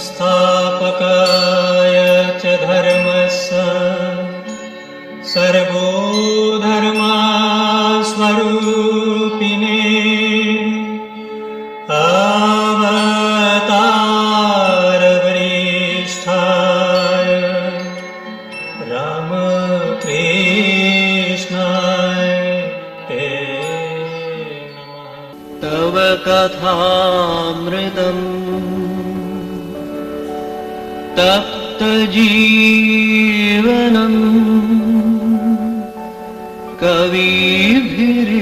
संस्थापकाय च धर्मस्य सर्वधर्मस्वरूपिणे अवतारवरिष्ठाय रामकृष्णाय ते नमः। तव कथामृतम् तप्तजीवनम् कविभिरीडितम्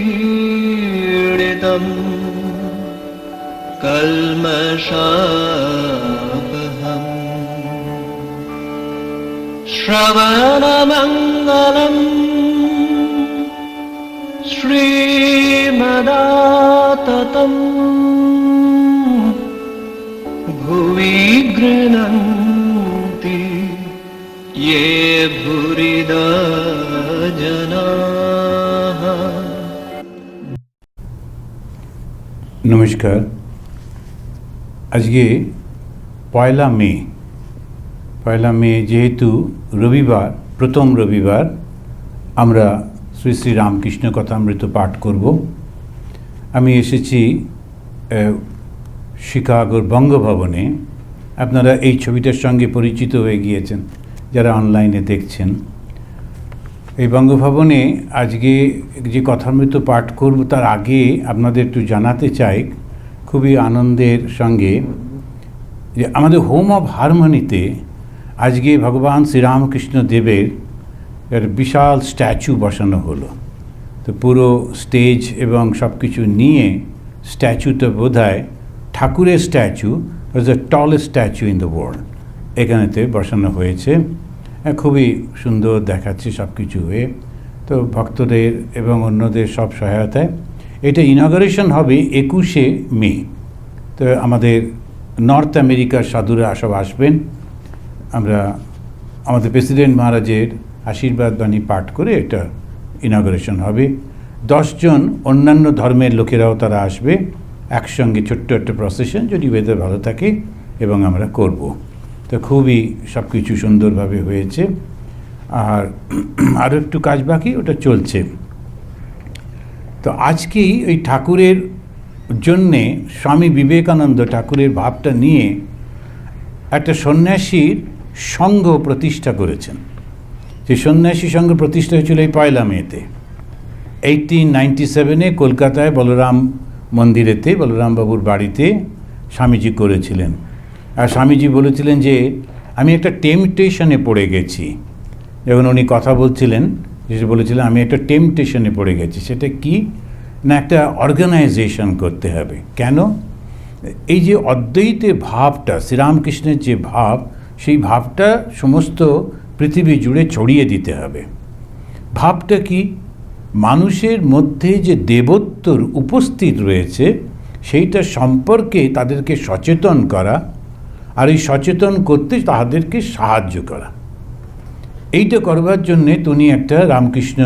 कल्मषापहम् श्रवणमङ्गलम् श्रीमदाततम् भुवि गृह्णन्ति ये भूरिदा जनाः। নমস্কার। আজকে পয়লা মে যেহেতু রবিবার, প্রথম রবিবার, আমরা শ্রী শ্রী রামকৃষ্ণ কথামৃত পাঠ করব। আমি এসেছি শিকাগোর বঙ্গভবনে। আপনারা এই ছবিটার সঙ্গে পরিচিত হয়ে গিয়েছেন যারা অনলাইনে দেখছেন। এই বঙ্গভবনে আজকে যে কথামৃত পাঠ করব তার আগে আপনাদের একটু জানাতে চাই খুবই আনন্দের সঙ্গে যে আমাদের হোম অফ হারমোনিতে আজকে ভগবান শ্রীরামকৃষ্ণ দেবের বিশাল স্ট্যাচু বসানো হলো। তো পুরো স্টেজ এবং সব কিছু নিয়ে স্ট্যাচুটা বোধহয় ঠাকুরের statue was the tallest statue in the world, এখানেতে বসানো হয়েছে। খুবই সুন্দর দেখাচ্ছে সব কিছু হয়ে। তো ভক্তদের এবং অন্যদের সব সহায়তায় এটা ইনগরেশন হবে 21শে মে। তো আমাদের নর্থ আমেরিকার সাধুরা সব আসবেন। আমরা আমাদের প্রেসিডেন্ট মহারাজের আশীর্বাদ বাণী পাঠ করে এটা ইনগরেশন হবে। 10 জন অন্যান্য ধর্মের লোকেরাও তারা আসবে একসঙ্গে, ছোট্ট একটা প্রসেশন যদি ওয়েদার ভালো থাকে, এবং আমরা করব। তো খুবই সব কিছু সুন্দরভাবে হয়েছে। আর আরও একটু কাজ বাকি, ওটা চলছে। তো আজকেই ওই ঠাকুরের জন্যে স্বামী বিবেকানন্দ ঠাকুরের ভাবটা নিয়ে একটা সন্ন্যাসীর সংঘ প্রতিষ্ঠা করেছেন। যে সন্ন্যাসী সংঘ প্রতিষ্ঠা হয়েছিল এই পয়লা মেতে 1897-এ কলকাতায় বলরাম মন্দিরেতে, বলরামবাবুর বাড়িতে স্বামীজি করেছিলেন। আর স্বামীজি বলেছিলেন যে আমি একটা টেম্পটেশনে পড়ে গেছি। যখন উনি কথা বলছিলেন বলেছিলেন আমি একটা টেম্পটেশনে পড়ে গেছি। সেটা কি না, একটা অর্গানাইজেশন করতে হবে। কেন? এই যে অদ্বৈতের ভাবটা, শ্রীরামকৃষ্ণের যে ভাব, সেই ভাবটা সমস্ত পৃথিবী জুড়ে ছড়িয়ে দিতে হবে। ভাবটা কি? মানুষের মধ্যে যে দেবত্বর উপস্থিত রয়েছে সেইটা সম্পর্কে তাদেরকে সচেতন করা, আর এই সচেতন করতে তাদেরকে সাহায্য করা। এইটা করবার জন্যে তিনি একটা রামকৃষ্ণ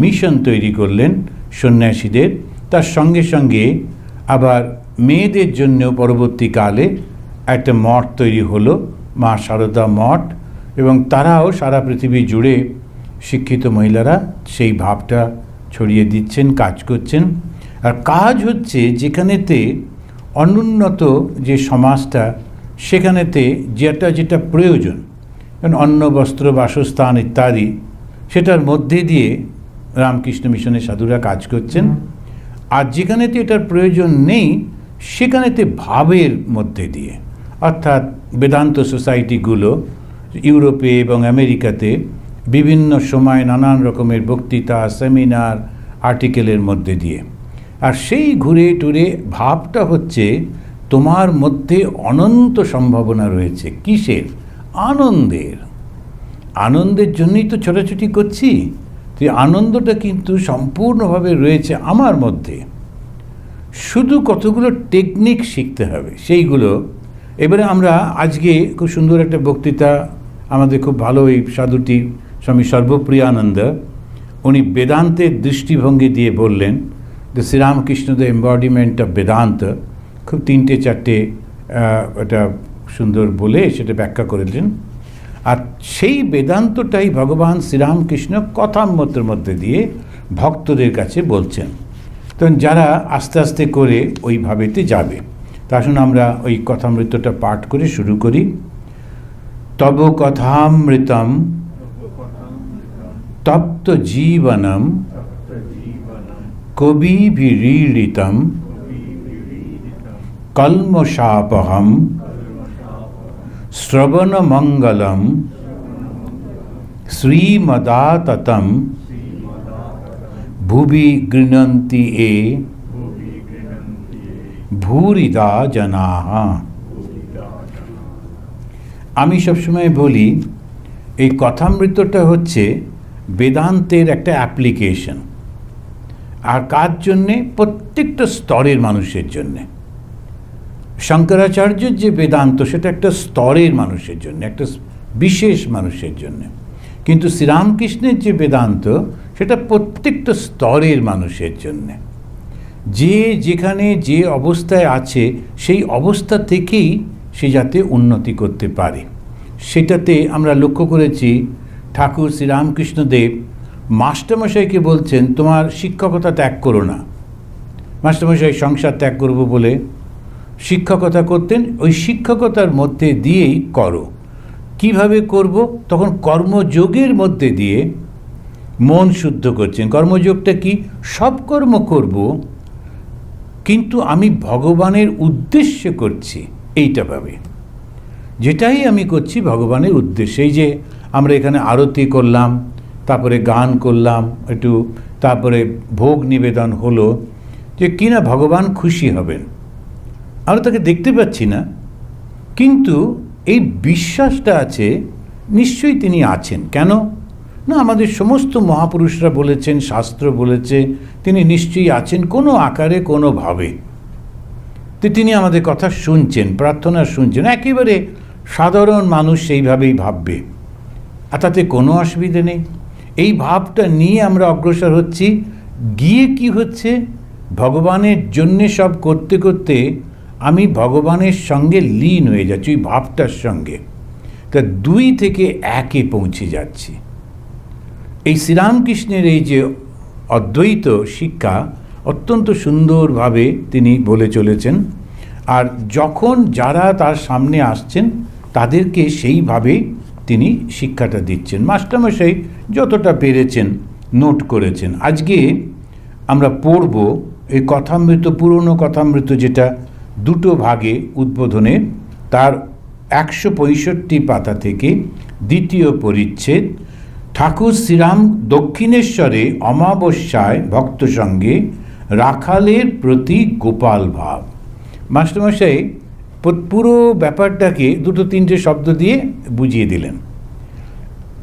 মিশন তৈরি করলেন সন্ন্যাসীদের। তার সঙ্গে সঙ্গে আবার মেয়েদের জন্য পরবর্তীকালে একটা মঠ তৈরি হলো, মা সারদা মঠ, এবং তারাও সারা পৃথিবী জুড়ে শিক্ষিত মহিলারা সেই ভাবটা ছড়িয়ে দিচ্ছেন, কাজ করছেন। আর কাজ হচ্ছে যেখানেতে অনুন্নত যে সমাজটা, সেখানেতে যেটা প্রয়োজন, কারণ অন্ন, বস্ত্র, বাসস্থান ইত্যাদি, সেটার মধ্যে দিয়ে রামকৃষ্ণ মিশনের সাধুরা কাজ করছেন। আর যেখানেতে এটার প্রয়োজন নেই সেখানেতে ভাবের মধ্যে দিয়ে, অর্থাৎ বেদান্ত সোসাইটিগুলো ইউরোপে এবং আমেরিকাতে বিভিন্ন সময় নানান রকমের বক্তৃতা, সেমিনার, আর্টিকেলের মধ্যে দিয়ে। আর সেই ঘুরে টুরে ভাবটা হচ্ছে তোমার মধ্যে অনন্ত সম্ভাবনা রয়েছে। কিসের? আনন্দের। আনন্দের জন্যই তো ছোটাছুটি করছি। তো আনন্দটা কিন্তু সম্পূর্ণভাবে রয়েছে আমার মধ্যে। শুধু কতগুলো টেকনিক শিখতে হবে, সেইগুলো এবারে আমরা আজকে খুব সুন্দর একটা বক্তৃতা, আমাদের খুব ভালো এই সাধুটি স্বামী সর্বপ্রিয়ানন্দ, উনি বেদান্তের দৃষ্টিভঙ্গি দিয়ে বললেন যে Sri Ramakrishna the embodiment of Vedanta. খুব 3-4 এটা সুন্দর বলে সেটা ব্যাখ্যা করেছেন। আর সেই বেদান্তটাই ভগবান শ্রীরামকৃষ্ণ কথামৃতের মধ্যে দিয়ে ভক্তদের কাছে বলছেন। তখন যারা আস্তে আস্তে করে ওইভাবেতে যাবে। তা আসুন আমরা ওই কথামৃতটা পাঠ করে শুরু করি। তব কথামৃতম তপ্ত জীবনম কবিভিরীড়িতম কল্মষাপহম শ্রবণমঙ্গলম শ্রীমদাততম ভুবি গৃণন্তি এ ভূরিদা জনাঃ। আমি সবসময় বলি এই কথামৃতটা হচ্ছে বেদান্তের একটা অ্যাপ্লিকেশন। আর কার জন্যে? প্রত্যেকটা স্তরের মানুষের জন্যে। শঙ্করাচার্যের যে বেদান্ত সেটা একটা স্তরের মানুষের জন্য, একটা বিশেষ মানুষের জন্য। কিন্তু শ্রীরামকৃষ্ণের যে বেদান্ত সেটা প্রত্যেকটা স্তরের মানুষের জন্য। যে যেখানে যে অবস্থায় আছে সেই অবস্থা থেকেই সে যাতে উন্নতি করতে পারে। সেটাতে আমরা লক্ষ্য করেছি ঠাকুর শ্রীরামকৃষ্ণদেব মাস্টারমশাইকে বলছেন তোমার শিক্ষকতা ত্যাগ করো না। মাস্টারমশাই সংসার ত্যাগ করব বলে শিক্ষকতা করতেন, ওই শিক্ষকতার মধ্যে দিয়েই করো। কিভাবে করব? তখন কর্মযোগের মধ্যে দিয়ে মন শুদ্ধ করছেন। কর্মযোগটা কি? সব কর্ম করব কিন্তু আমি ভগবানের উদ্দেশ্যে করছি, এইটা ভাবে। যেটাই আমি করছি ভগবানের উদ্দেশ্যে। এই যে আমরা এখানে আরতি করলাম, তারপরে গান করলাম একটু, তারপরে ভোগ নিবেদন হলো, যে কিনা ভগবান খুশি হবেন। আমরা তাকে দেখতে পাচ্ছি না, কিন্তু এই বিশ্বাসটা আছে নিশ্চয়ই তিনি আছেন। কেন না? আমাদের সমস্ত মহাপুরুষরা বলেছেন, শাস্ত্র বলেছে তিনি নিশ্চয়ই আছেন কোনো আকারে কোনোভাবে। তো তিনি আমাদের কথা শুনছেন, প্রার্থনা শুনছেন। একেবারে সাধারণ মানুষ সেইভাবেই ভাববে, আর তাতে কোনো অসুবিধে নেই। এই ভাবটা নিয়ে আমরা অগ্রসর হচ্ছি। গিয়ে কি হচ্ছে? ভগবানের জন্যে সব করতে করতে আমি ভগবানের সঙ্গে লীন হয়ে যাচ্ছি, ওই ভাবটার সঙ্গে। তা 2 থেকে 1-এ পৌঁছে যাচ্ছি। এই শ্রীরামকৃষ্ণের এই যে অদ্বৈত শিক্ষা অত্যন্ত সুন্দরভাবে তিনি বলে চলেছেন। আর যখন যারা তার সামনে আসছেন তাদেরকে সেইভাবে তিনি শিক্ষাটা দিচ্ছেন। মাস্টারমশাই যতটা পেরেছেন নোট করেছেন। আজকে আমরা পড়ব এই কথামৃত, পুরনো কথামৃত, যেটা 2 ভাগে উদ্বোধনে, তার 165 পাতা থেকে 2য় পরিচ্ছেদ। ঠাকুর শ্রীরাম দক্ষিণেশ্বরে অমাবস্যায় ভক্ত সঙ্গে রাখালের প্রতি গোপাল ভাব। মাস্টারমশাই পুরো ব্যাপারটাকে 2-3টে শব্দ দিয়ে বুঝিয়ে দিলেন।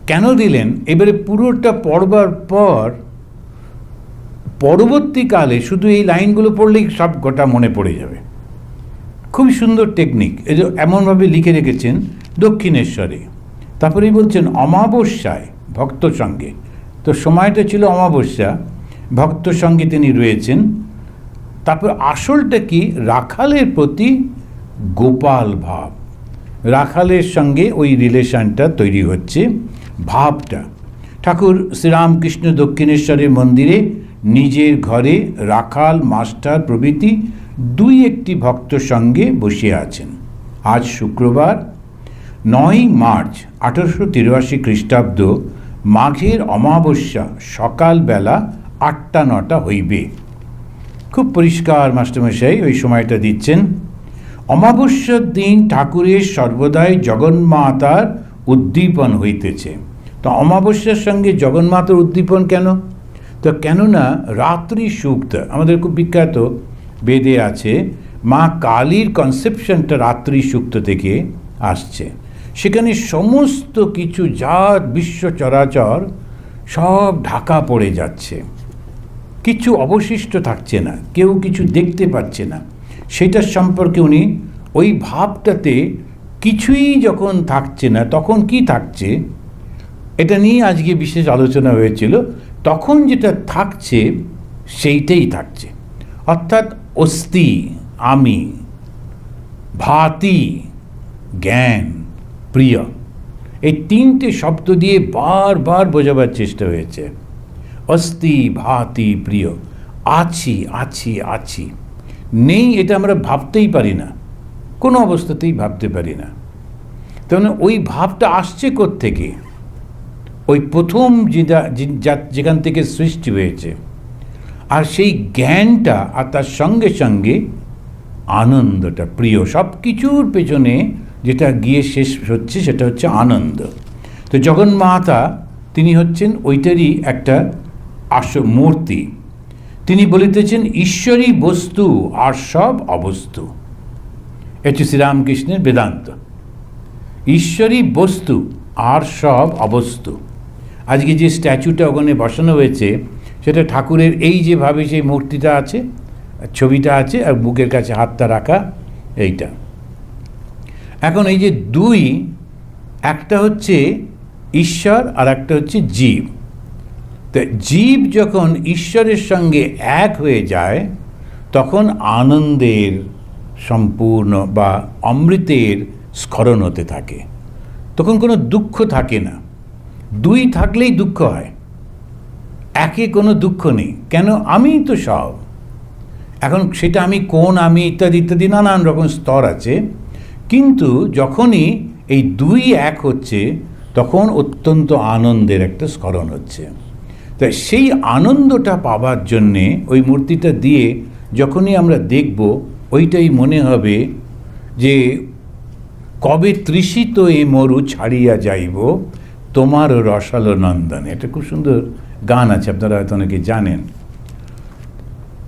কেন দিলেন? এবারে পুরোটা পড়বার পর পরবর্তীকালে শুধু এই লাইনগুলো পড়লেই সব গোটা মনে পড়ে যাবে। খুবই সুন্দর টেকনিক। এই যে এমনভাবে লিখে রেখেছেন দক্ষিণেশ্বরে, তারপরেই বলছেন অমাবস্যায় ভক্ত সঙ্গে। তো সময়টা ছিল অমাবস্যা, ভক্ত সঙ্গে তিনি রয়েছেন। তারপর আসলটা কি? রাখালের প্রতি গোপাল ভাব। রাখালের সঙ্গে ওই রিলেশনটা তৈরি হচ্ছে, ভাবটা। ঠাকুর শ্রীরামকৃষ্ণ দক্ষিণেশ্বরের মন্দিরে নিজের ঘরে রাখাল, মাস্টার প্রভৃতি 2-1টি ভক্ত সঙ্গে বসে আছেন। আজ শুক্রবার 9 মার্চ 1883 খ্রিস্টাব্দ, মাঘের অমাবস্যা, সকালবেলা 8টা-9টা হইবে। খুব পরিষ্কার মাস্টারমশাই ওই সময়টা দিচ্ছেন। অমাবস্যার দিন ঠাকুরের সর্বদাই জগন্মাতার উদ্দীপন হইতেছে। তো অমাবস্যার সঙ্গে জগন্মাতার উদ্দীপন কেন? তো কেননা রাত্রি সুক্ত আমাদের খুব বিখ্যাত, বেদে আছে। মা কালীর কনসেপশনটা রাত্রি সুক্ত থেকে আসছে। সেখানে সমস্ত কিছু যা বিশ্ব চরাচর সব ঢাকা পড়ে যাচ্ছে, কিছু অবশিষ্ট থাকছে না, কেউ কিছু দেখতে পাচ্ছে না। সেটার সম্পর্কে উনি ওই ভাবটাতে কিছুই যখন থাকছে না তখন কি থাকছে, এটা নিয়ে আজকে বিশেষ আলোচনা হয়েছিল। তখন যেটা থাকছে সেইটাই থাকছে, অর্থাৎ অস্তি, আমি, ভাতি, জ্ঞান, প্রিয়, এই তিনটে শব্দ দিয়ে বারবার বোঝাবার চেষ্টা হয়েছে। অস্তি ভাতি প্রিয়, আছি আছি আছি, নেই এটা আমরা ভাবতেই পারি না, কোনো অবস্থাতেই ভাবতে পারি না। তার ওই ভাবটা আসছে কোত্থেকে? ওই প্রথম যেখান থেকে সৃষ্টি হয়েছে, আর সেই জ্ঞানটা আর তার সঙ্গে সঙ্গে আনন্দটা, প্রিয়, সব কিছুর পেছনে যেটা গিয়ে শেষ হচ্ছে সেটা হচ্ছে আনন্দ। তো জগন্মাতা তিনি হচ্ছেন ওইটারই একটা মূর্তি। তিনি বলিতেছেন ঈশ্বরী বস্তু আর সব অবস্তু। এটি শ্রীরামকৃষ্ণের বেদান্ত। ঈশ্বরী বস্তু আর সব অবস্তু। আজকে যে স্ট্যাচুটা ওখানে বসানো হয়েছে সেটা ঠাকুরের এই যেভাবে সেই মূর্তিটা আছে, ছবিটা আছে, আর বুকের কাছে হাতটা রাখা, এইটা। এখন এই যে দুই, একটা হচ্ছে ঈশ্বর আর একটা হচ্ছে জীব। তো জীব যখন ঈশ্বরের সঙ্গে এক হয়ে যায় তখন আনন্দের সম্পূর্ণ বা অমৃতের স্খলন হতে থাকে, তখন কোনো দুঃখ থাকে না। দুই থাকলেই দুঃখ হয়, একে কোনো দুঃখ নেই। কেন? আমিই তো সব। এখন সেটা আমি কোন, আমি ইত্যাদি ইত্যাদি নানান রকম স্তর আছে, কিন্তু যখনই এই দুই এক হচ্ছে তখন অত্যন্ত আনন্দের একটা স্খলন হচ্ছে। তাই সেই আনন্দটা পাবার জন্যে ওই মূর্তিটা দিয়ে যখনই আমরা দেখব, ওইটাই মনে হবে যে কবে তৃষিত এ মরু ছাড়িয়া যাইব তোমার রসালো নন্দনে। এটা খুব সুন্দর গান আছে, আপনারা হয়তো অনেকে জানেন।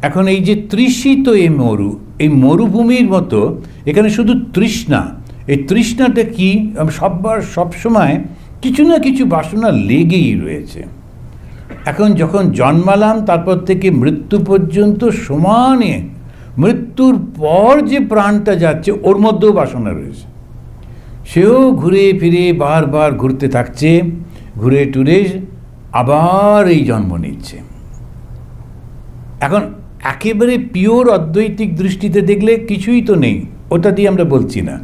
এখন এই যে তৃষিত এ মরু, এই মরুভূমির মতো এখানে শুধু তৃষ্ণা। এই তৃষ্ণাটা কি? সবসময় কিছু না কিছু বাসনা লেগেই রয়েছে। এখন যখন জন্মালাম তারপর থেকে মৃত্যু পর্যন্ত সমানে, মৃত্যুর পর যে প্রাণটা যাচ্ছে ওর মধ্যেও বাসনা রয়েছে। সেও ঘুরে ফিরে বারবার ঘুরতে থাকছে, ঘুরে টুরে আবার এই জন্ম নিচ্ছে। এখন একেবারে পিওর অদ্বৈতিক দৃষ্টিতে দেখলে কিছুই তো নেই, ওটা দিয়ে আমরা বলছি না।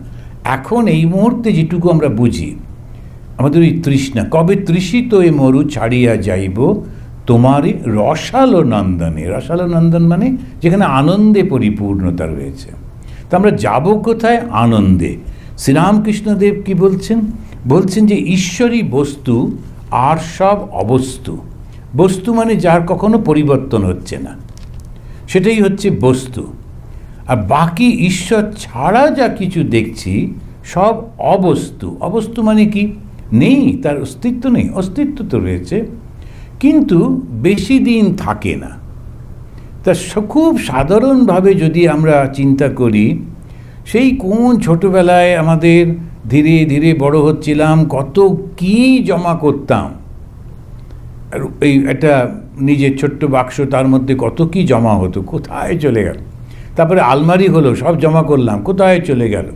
এখন এই মুহূর্তে যেটুকু আমরা বুঝি, আমাদের ওই তৃষ্ণা, কবে তৃষিত এ মরু ছাড়িয়া যাইব তোমারই রসালো নন্দনে। রসালো নন্দন মানে যেখানে আনন্দে পরিপূর্ণতা রয়েছে। তা আমরা যাব কোথায়? আনন্দে। শ্রীরামকৃষ্ণদেব কি বলছেন? বলছেন যে ঈশ্বরী বস্তু আর সব অবস্তু। বস্তু মানে যার কখনো পরিবর্তন হচ্ছে না, সেটাই হচ্ছে বস্তু। আর বাকি ঈশ্বর ছাড়া যা কিছু দেখছি সব অবস্তু। অবস্তু মানে কি? নেই, তার অস্তিত্ব নেই। অস্তিত্ব তো রয়েছে কিন্তু বেশি দিন থাকে না। তা খুব সাধারণভাবে যদি আমরা চিন্তা করি, সেই কোন ছোটোবেলায় আমাদের ধীরে ধীরে বড় হচ্ছিলাম, কত কি জমা করতাম। আর এই একটা নিজের ছোট্ট বাক্স, তার মধ্যে কত কি জমা হতো, কোথায় চলে গেল। তারপরে আলমারি হলো, সব জমা করলাম, কোথায় চলে গেল।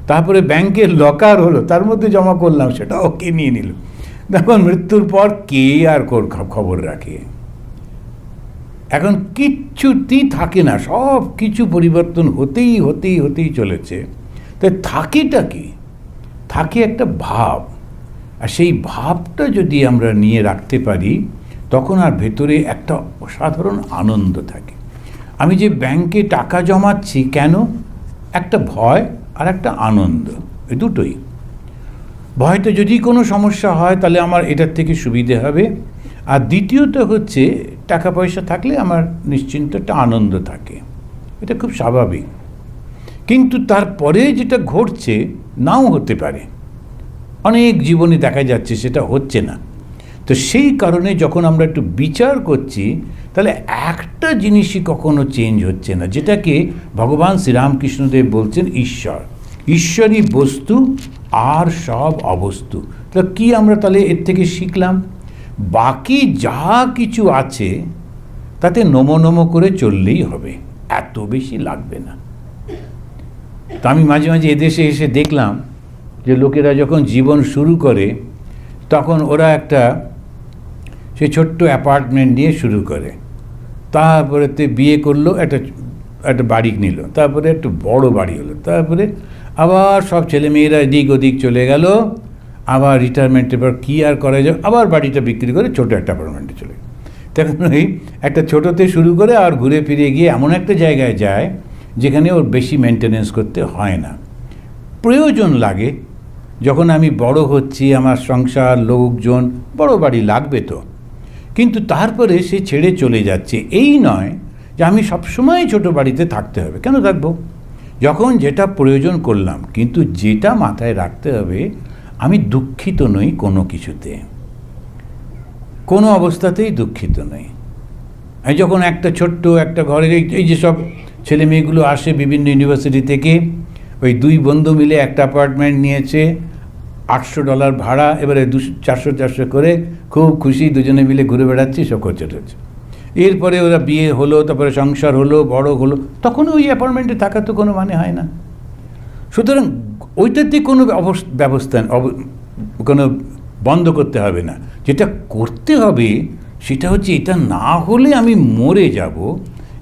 তারপরে ব্যাংকের লকার হলো, তার মধ্যে জমা করলাম, সেটাও কে নিয়ে নিল। দেখুন মৃত্যুর পর কে আর খবর রাখে? এখন কিচ্ছুটি থাকে না, সব কিছু পরিবর্তন হতেই হতেই হতেই চলেছে। তাই থাকেটা কি? থাকে একটা ভাব। আর সেই ভাবটা যদি আমরা নিয়ে রাখতে পারি তখন আর ভেতরে একটা অসাধারণ আনন্দ থাকে। আমি যে ব্যাংকে টাকা জমাচ্ছি কেন? একটা ভয় আর একটা আনন্দ, এই দুটোই। ভয়টা যদি কোনো সমস্যা হয় তাহলে আমার এটার থেকে সুবিধে হবে, আর দ্বিতীয়ত হচ্ছে টাকা পয়সা থাকলে আমার নিশ্চিন্ত একটা আনন্দ থাকে, এটা খুব স্বাভাবিক। কিন্তু তারপরে যেটা ঘটছে নাও হতে পারে, অনেক জীবনে দেখা যাচ্ছে সেটা হচ্ছে না। তো সেই কারণে যখন আমরা একটু বিচার করছি তাহলে একটা জিনিসই কখনো চেঞ্জ হচ্ছে না, যেটাকে ভগবান শ্রীরামকৃষ্ণদেব বলছেন ঈশ্বর। ঈশ্বরই বস্তু আর সব অবস্তু। তো কি আমরা তাহলে এর থেকে শিখলাম? বাকি যা কিছু আছে তাতে নমো নমো করে চললেই হবে, এত বেশি লাগবে না। তো আমি মাঝে মাঝে এদেশে এসে দেখলাম যে লোকেরা যখন জীবন শুরু করে তখন ওরা একটা সে ছোট্ট অ্যাপার্টমেন্ট নিয়ে শুরু করে, তারপরে বিয়ে করলো, একটা বাড়ি নিল, তারপরে একটু বড় বাড়ি হলো, তারপরে আবার সব ছেলেমেয়েরা এদিক ওদিক চলে গেল, আবার রিটায়ারমেন্টের পর কী আর করা যায়, আবার বাড়িটা বিক্রি করে ছোটো একটা অ্যাপার্টমেন্টে চলে গেল। তখন ওই একটা ছোটোতে শুরু করে আর ঘুরে ফিরে গিয়ে এমন একটা জায়গায় যায় যেখানে ওর বেশি মেনটেনেন্স করতে হয় না। প্রয়োজন লাগে, যখন আমি বড় হচ্ছি, আমার সংসার, লোকজন, বড় বাড়ি লাগবে তো, কিন্তু তারপরে সে ছেড়ে চলে যাচ্ছে। এই নয় যে আমি সবসময় ছোটো বাড়িতে থাকতে হবে, কেন থাকবো? যখন যেটা প্রয়োজন করলাম, কিন্তু যেটা মাথায় রাখতে হবে, আমি দুঃখিত নই কোনো কিছুতে, কোনো অবস্থাতেই দুঃখিত নই। আমি যখন একটা ছোট্ট একটা ঘরে, এই যে সব ছেলে মেয়েগুলো আসে বিভিন্ন ইউনিভার্সিটি থেকে, ওই 2 বন্ধু মিলে একটা অ্যাপার্টমেন্ট নিয়েছে, $800 ভাড়া, এবারে 400 করে খুব খুশি, দুজনে মিলে ঘুরে বেড়াচ্ছি, সব খরচা টরচা। এরপরে ওরা বিয়ে হলো, তারপরে সংসার হলো, বড় হলো, তখন ওই অ্যাপার্টমেন্টে থাকার তো কোনো মানে হয় না। সুতরাং ওইটাতে কোনো ব্যবস্থা কোনো বন্ধ করতে হবে না। যেটা করতে হবে সেটা হচ্ছে, এটা না হলে আমি মরে যাব,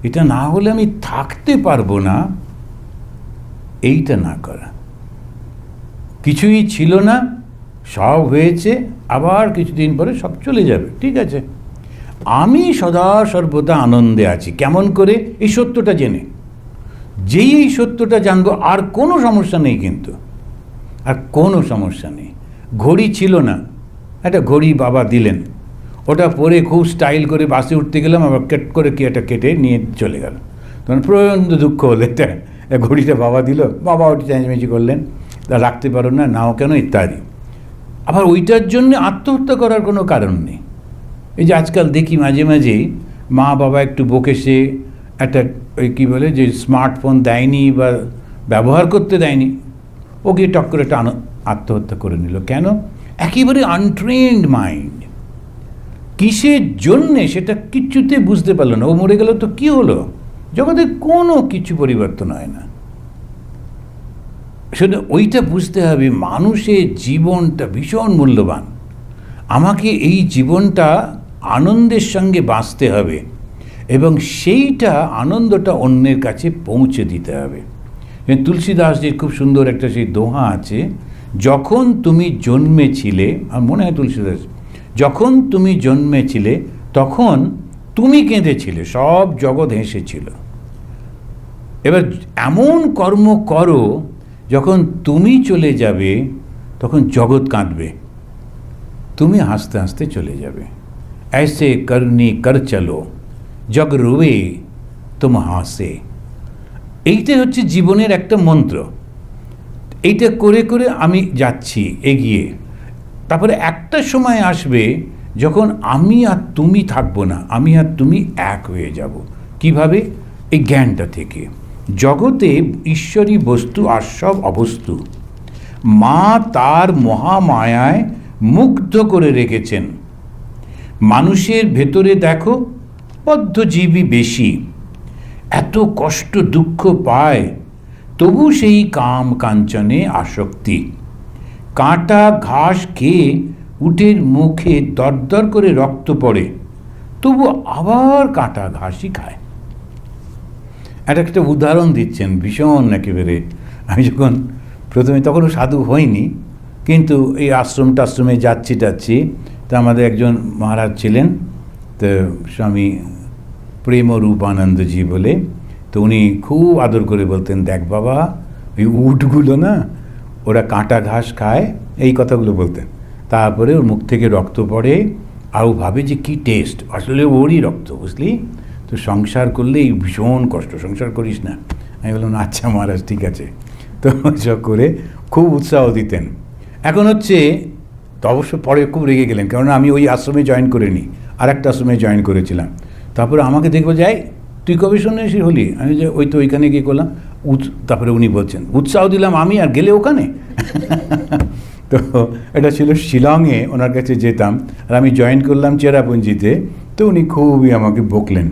এটা না হলে আমি থাকতে পারবো না, এইটা না করা। কিছুই ছিল না, সব হয়েছে, আবার কিছুদিন পরে সব চলে যাবে, ঠিক আছে। আমি সদা সর্বদা আনন্দে আছি। কেমন করে? এই সত্যটা জেনে। যেই এই সত্যটা জানবো, আর কোনো সমস্যা নেই, কিন্তু আর কোনো সমস্যা নেই। ঘড়ি ছিল না, একটা ঘড়ি বাবা দিলেন, ওটা পরে খুব স্টাইল করে বাসে উঠতে গেলাম, আবার কেট করে কি একটা কেটে নিয়ে চলে গেল। তখন প্রচণ্ড দুঃখ হলো, এটা ঘড়িটা বাবা দিল, বাবা ওটি চেঁচামেচি করলেন, তা রাখতে পারো না, নাও কেন, ইত্যাদি। আবার ওইটার জন্য আত্মহত্যা করার কোনো কারণ নেই। এই যে আজকাল দেখি মাঝে মাঝেই মা বাবা একটু বকেছে, একটা ওই কী বলে যে স্মার্টফোন দেয়নি বা ব্যবহার করতে দেয়নি, ও গিয়ে টক করে একটা আত্মহত্যা করে নিল। কেন? একেবারে আনট্রেন্ড মাইন্ড, কিসের জন্যে সেটা কিচ্ছুতে বুঝতে পারলো না। ও মরে গেল তো কী হলো? জগতে কোনো কিছু পরিবর্তন হয় না। শুধু ওইটা বুঝতে হবে, মানুষের জীবনটা ভীষণ মূল্যবান। আমাকে এই জীবনটা আনন্দের সঙ্গে বাঁচতে হবে, এবং সেইটা আনন্দটা অন্যের কাছে পৌঁছে দিতে হবে। তুলসীদাসজির খুব সুন্দর একটা সেই দোহা আছে, যখন তুমি জন্মেছিলে, আর মনে হয় তুলসীদাস, যখন তুমি জন্মেছিলে তখন তুমি কেঁদেছিলে, সব জগৎ হেসেছিল। এবার এমন কর্ম করো, যখন তুমি চলে যাবে তখন জগৎ কাঁদবে, তুমি হাসতে হাসতে চলে যাবে। ऐसे करनी कर चलो जग रोवे तुम हाসে। এইটাই হচ্ছে জীবনের একটা মন্ত্র। এইটা করে করে আমি যাচ্ছি এগিয়ে। তারপরে একটা সময় আসবে যখন আমি আর তুমি থাকবো না, আমি আর তুমি এক হয়ে যাব। কিভাবে? এই জ্ঞানটা থেকে। জগতে ঈশ্বরী বস্তু আর সব অবস্তু মা তার মহামায়ায় মুগ্ধ করে রেখেছেন। মানুষের ভেতরে দেখো বদ্ধজীবী বেশি, এত কষ্ট দুঃখ পায়, তবু সেই কাম কাঞ্চনে আসক্তি। কাঁটা ঘাস খেয়ে উটের মুখে দরদর করে রক্ত পড়ে, তবু আবার কাঁটা ঘাসই খায়। একটা উদাহরণ দিচ্ছেন, ভীষণ একেবারে। আমি যখন প্রথমে, তখনও সাধু হইনি, কিন্তু এই আশ্রমে যাচ্ছি, তা আমাদের একজন মহারাজ ছিলেন, তো স্বামী প্রেমরূপানন্দজি বলে, তো উনি খুব আদর করে বলতেন, দেখ বাবা, ওই উটগুলো না, ওরা কাঁটা ঘাস খায়, এই কথাগুলো বলতেন। তারপরে ওর মুখ থেকে রক্ত পড়ে, আর ও ভাবে যে কী টেস্ট, আসলে ওরই রক্ত, বুঝলি? তো সংসার করলে এই ভীষণ কষ্ট, সংসার করিস না। আমি বললাম, আচ্ছা মহারাজ, ঠিক আছে। তো সব করে খুব উৎসাহ দিতেন। এখন হচ্ছে, তো অবশ্য পরে খুব রেগে গেলেন, কেননা আমি ওই আশ্রমে জয়েন করিনি, আর একটা আশ্রমে জয়েন করেছিলাম। তারপরে আমাকে দেখবো, যাই তুই কবে সন্ন্যাসী হলি? আমি যে ওই তো ওইখানে গিয়ে করলাম। তারপরে উনি বলছেন, উৎসাহ দিলাম আমি, আর গেলে ওখানে। তো এটা ছিল শিলংয়ে, ওনার কাছে যেতাম, আর আমি জয়েন করলাম চেরাপুঞ্জিতে। তো উনি খুবই আমাকে বকলেন।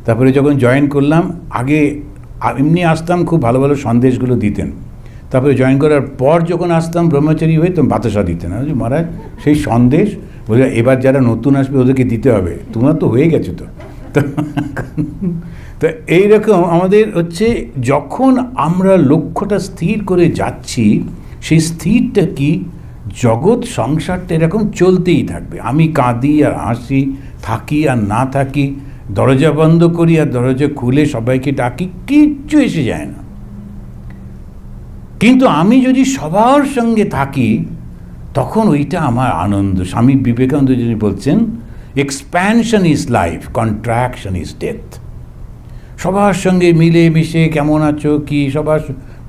তারপরে যখন জয়েন করলাম, আগে এমনি আসতাম, খুব ভালো ভালো সন্দেশগুলো দিতেন। তারপরে জয়েন করার পর যখন আসতাম ব্রহ্মচারী হয়ে, তো বাতাসা দিতেন। আমি বলছি, মহারাজ সেই সন্দেশ বলে এবার যারা নতুন আসবে ওদেরকে দিতে হবে, তোমরা তো হয়ে গেছো। তো তো তো এইরকম আমাদের হচ্ছে যখন আমরা লক্ষ্যটা স্থির করে যাচ্ছি, সেই স্থিরটা কি, জগৎ সংসারটা এরকম চলতেই থাকবে। আমি কাঁদি আর হাসি, থাকি আর না থাকি, দরজা বন্ধ করি আর দরজা খুলে সবাইকে ডাকি, কিচ্ছু এসে যায় না। কিন্তু আমি যদি সবার সঙ্গে থাকি তখন ওইটা আমার আনন্দ। স্বামী বিবেকানন্দ যিনি বলছেন, expansion is life, contraction is death. সবার সঙ্গে মিলে মিশে কেমন আছো কি সবার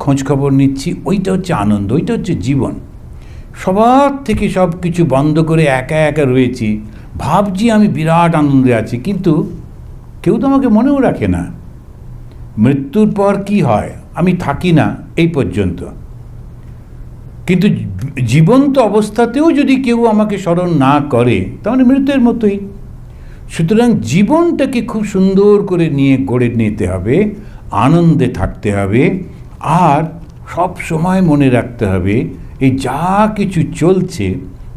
খোঁজ খবর নিচ্ছি, ওইটা হচ্ছে আনন্দ, ওইটা হচ্ছে জীবন। সবার থেকে সব কিছু বন্ধ করে একা একা রয়েছি, ভাবছি আমি বিরাট আনন্দে আছি, কিন্তু কেউ তো আমাকে মনেও রাখে না। মৃত্যুর পর কি হয়, আমি থাকি না এই পর্যন্ত, কিন্তু জীবন্ত অবস্থাতেও যদি কেউ আমাকে স্মরণ না করে তাহলে মৃত্যুর মতোই। সুতরাং জীবনটাকে খুব সুন্দর করে নিয়ে গড়ে নিতে হবে, আনন্দে থাকতে হবে, আর সব সময় মনে রাখতে হবে এই যা কিছু চলছে,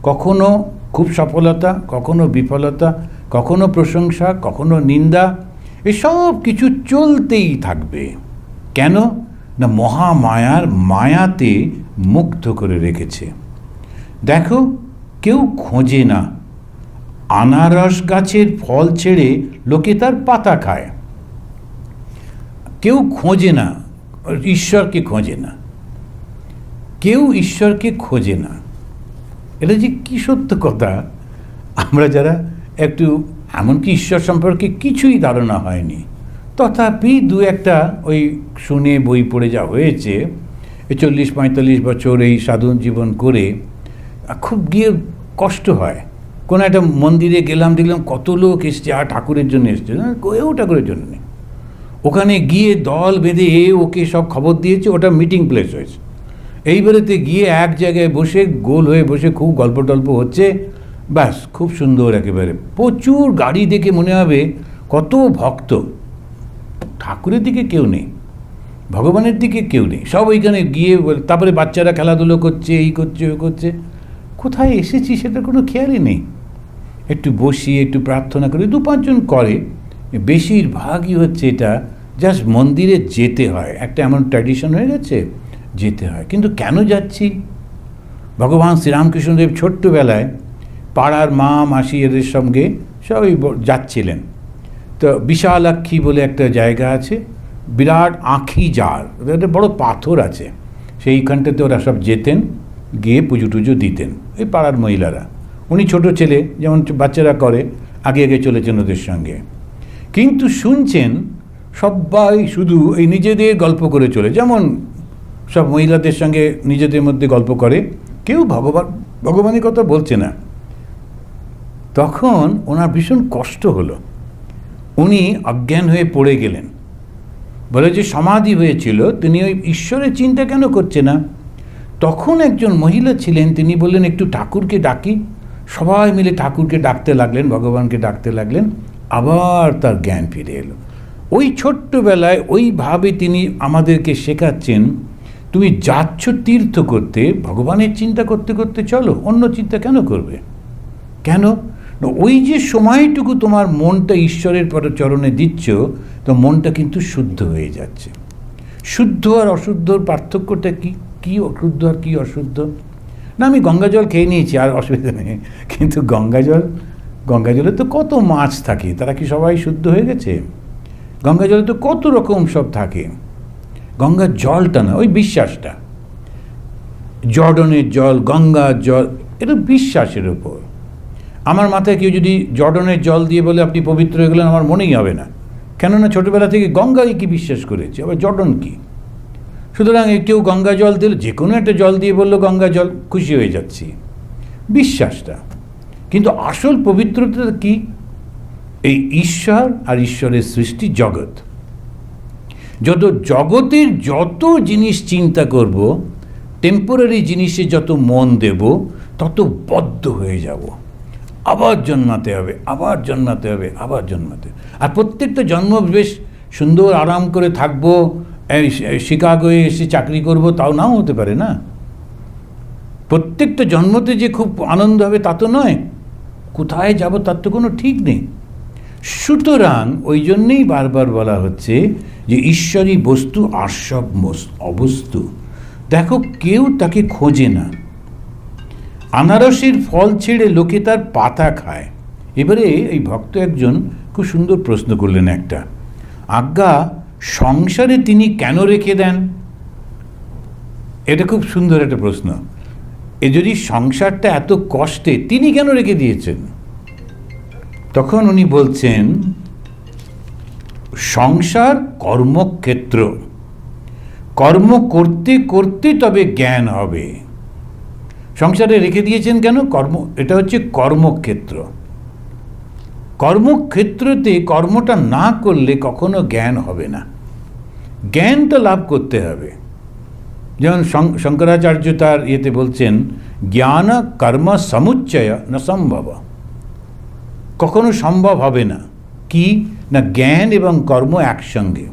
কখনো খুব সফলতা, কখনো বিফলতা, কখনো প্রশংসা, কখনো নিন্দা, এসব কিছু চলতেই থাকবে। কেন না মহামায়ার মায়াতে মুগ্ধ করে রেখেছে। দেখো, কেউ খোঁজে না, আনারস গাছের ফল ছেড়ে লোকে তার পাতা খায়। কেউ খোঁজে না, ঈশ্বরকে খোঁজে না, কেউ ঈশ্বরকে খোঁজে না। এটা যে কি সত্য কথা, আমরা যারা একটু এমনকি ঈশ্বর সম্পর্কে কিছুই ধারণা হয়নি, তথাপি দু একটা ওই শুনে বই পড়ে যা হয়েছে, 40-45 বছর এই সাধন জীবন করে খুব গিয়ে কষ্ট হয়। কোনো একটা মন্দিরে গেলাম, দেখলাম কত লোক এসছে, আর ঠাকুরের জন্য এসছে, কেউ ঠাকুরের জন্য নেই। ওখানে গিয়ে দল বেঁধে ওকে সব খবর দিয়েছে, ওটা মিটিং প্লেস হয়েছে। এইবারেতে গিয়ে এক জায়গায় বসে গোল হয়ে বসে খুব গল্প টল্প হচ্ছে, ব্যাস খুব সুন্দর একেবারে। প্রচুর গাড়ি দেখে মনে হবে কত ভক্ত, ঠাকুরের দিকে কেউ নেই, ভগবানের দিকে কেউ নেই, সব ওইখানে গিয়ে তারপরে বাচ্চারা খেলাধুলো করছে, এই করছে ওই করছে। কোথায় এসেছি সেটা কোনো খেয়ালই নেই। একটু বসি, একটু প্রার্থনা করি, 2-5 জন করে, বেশিরভাগই হচ্ছে এটা জাস্ট মন্দিরে যেতে হয়, একটা এমন ট্র্যাডিশন হয়ে গেছে, যেতে হয়। কিন্তু কেন যাচ্ছি? ভগবান শ্রীরামকৃষ্ণদেব ছোট্টবেলায় পাড়ার মা মাসি এদের সঙ্গে সবাই যাচ্ছিলেন। তো বিশালাক্ষী বলে একটা জায়গা আছে, বিরাট আঁখি জার, একটা বড় পাথর আছে, সেইখানটাতে ওরা সব যেতেন, গিয়ে পুজো টুজো দিতেন, এই পাড়ার মহিলারা। উনি ছোট ছেলে, যেমন বাচ্চারা করে, আগে আগে চলেছেন ওদের সঙ্গে। কিন্তু শুনছেন সবাই শুধু এই নিজেদের গল্প করে চলে, যেমন সব মহিলাদের সঙ্গে নিজেদের মধ্যে গল্প করে, কেউ ভগবানের কথা বলছে না। তখন ওনার ভীষণ কষ্ট হলো, উনি অজ্ঞান হয়ে পড়ে গেলেন। বলে যে সমাধি হয়েছিল, তিনি ওই ঈশ্বরের চিন্তা কেন করছে না? তখন একজন মহিলা ছিলেন, তিনি বললেন একটু ঠাকুরকে ডাকি। সবাই মিলে ঠাকুরকে ডাকতে লাগলেন, ভগবানকে ডাকতে লাগলেন, আবার তার জ্ঞান ফিরে এলো। ওই ছোট্টবেলায় ওইভাবে তিনি আমাদেরকে শেখাচ্ছেন, তুমি যাচ্ছ তীর্থ করতে, ভগবানের চিন্তা করতে করতে চলো, অন্য চিন্তা কেন করবে? কেন? ওই যে সময়টুকু তোমার মনটা ঈশ্বরের চরণে দিচ্ছ, তো মনটা কিন্তু শুদ্ধ হয়ে যাচ্ছে। শুদ্ধ আর অশুদ্ধর পার্থক্যটা কি? কী অশুদ্ধ আর কী অশুদ্ধ? না, আমি গঙ্গা জল খেয়ে নিয়েছি, আর অসুবিধা নেই, কিন্তু গঙ্গা জলে তো কত মাছ থাকে, তারা কি সবাই শুদ্ধ হয়ে গেছে? গঙ্গা জলে তো কত রকম সব থাকে। গঙ্গার জলটা না, ওই বিশ্বাসটা, জর্ডনের জল, গঙ্গার জল, এটা বিশ্বাসের উপর। আমার মাথায় কেউ যদি জর্ডনের জল দিয়ে বলে আপনি পবিত্র হয়ে গেলেন, আমার মনেই হবে না, কেননা ছোটোবেলা থেকে গঙ্গায় কি বিশ্বাস করেছে, আবার জর্ডন কি। সুতরাং কেউ গঙ্গা জল দিল, যে কোনো একটা জল দিয়ে বললো গঙ্গা জল, খুশি হয়ে যাচ্ছি, বিশ্বাসটা। কিন্তু আসল পবিত্রতা কি? এই ঈশ্বর আর ঈশ্বরের সৃষ্টি জগৎ। জগতের যত জিনিস চিন্তা করব, টেম্পোরারি জিনিসে যত মন দেব, তত বদ্ধ হয়ে যাব। আবার জন্মাতে হবে, আবার জন্মাতে হবে, আবার জন্মাতে। আর প্রত্যেকটা জন্ম বেশ সুন্দর আরাম করে থাকবো, শিকাগোয় এসে চাকরি করব, তাও নাও হতে পারে না। প্রত্যেকটা জন্মতে যে খুব আনন্দ হবে তা তো নয়, কোথায় যাব তার তো কোনো ঠিক নেই। সুতরাং ওই জন্যেই বারবার বলা হচ্ছে যে ঈশ্বরই বস্তু আর সব অবস্তু। দেখো, কেউ তাকে খোঁজে না। আনারসের ফল ছেড়ে লোকে তার পাতা খায়। এবারে এই ভক্ত একজন খুব সুন্দর প্রশ্ন করলেন একটা, আজ্ঞা সংসারে তিনি কেন রেখে দেন? এটা খুব সুন্দর একটা প্রশ্ন। এ যদি সংসারটা এত কষ্টে, তিনি কেন রেখে দিয়েছেন? তখন উনি বলছেন, সংসার কর্মক্ষেত্র, কর্ম করতে করতে তবে জ্ঞান হবে। সংসারে রেখে দিয়েছেন কেন? এটা হচ্ছে কর্মক্ষেত্র। কর্মক্ষেত্রতে কর্মটা না করলে কখনো জ্ঞান হবে না। জ্ঞানটা লাভ করতে হবে। যেমন শঙ্করাচার্য তার ইয়েতে বলছেন, জ্ঞান কর্ম সমুচ্চয় না সম্ভব। কখনো সম্ভব হবে না। কি না, জ্ঞান এবং কর্ম একসঙ্গে।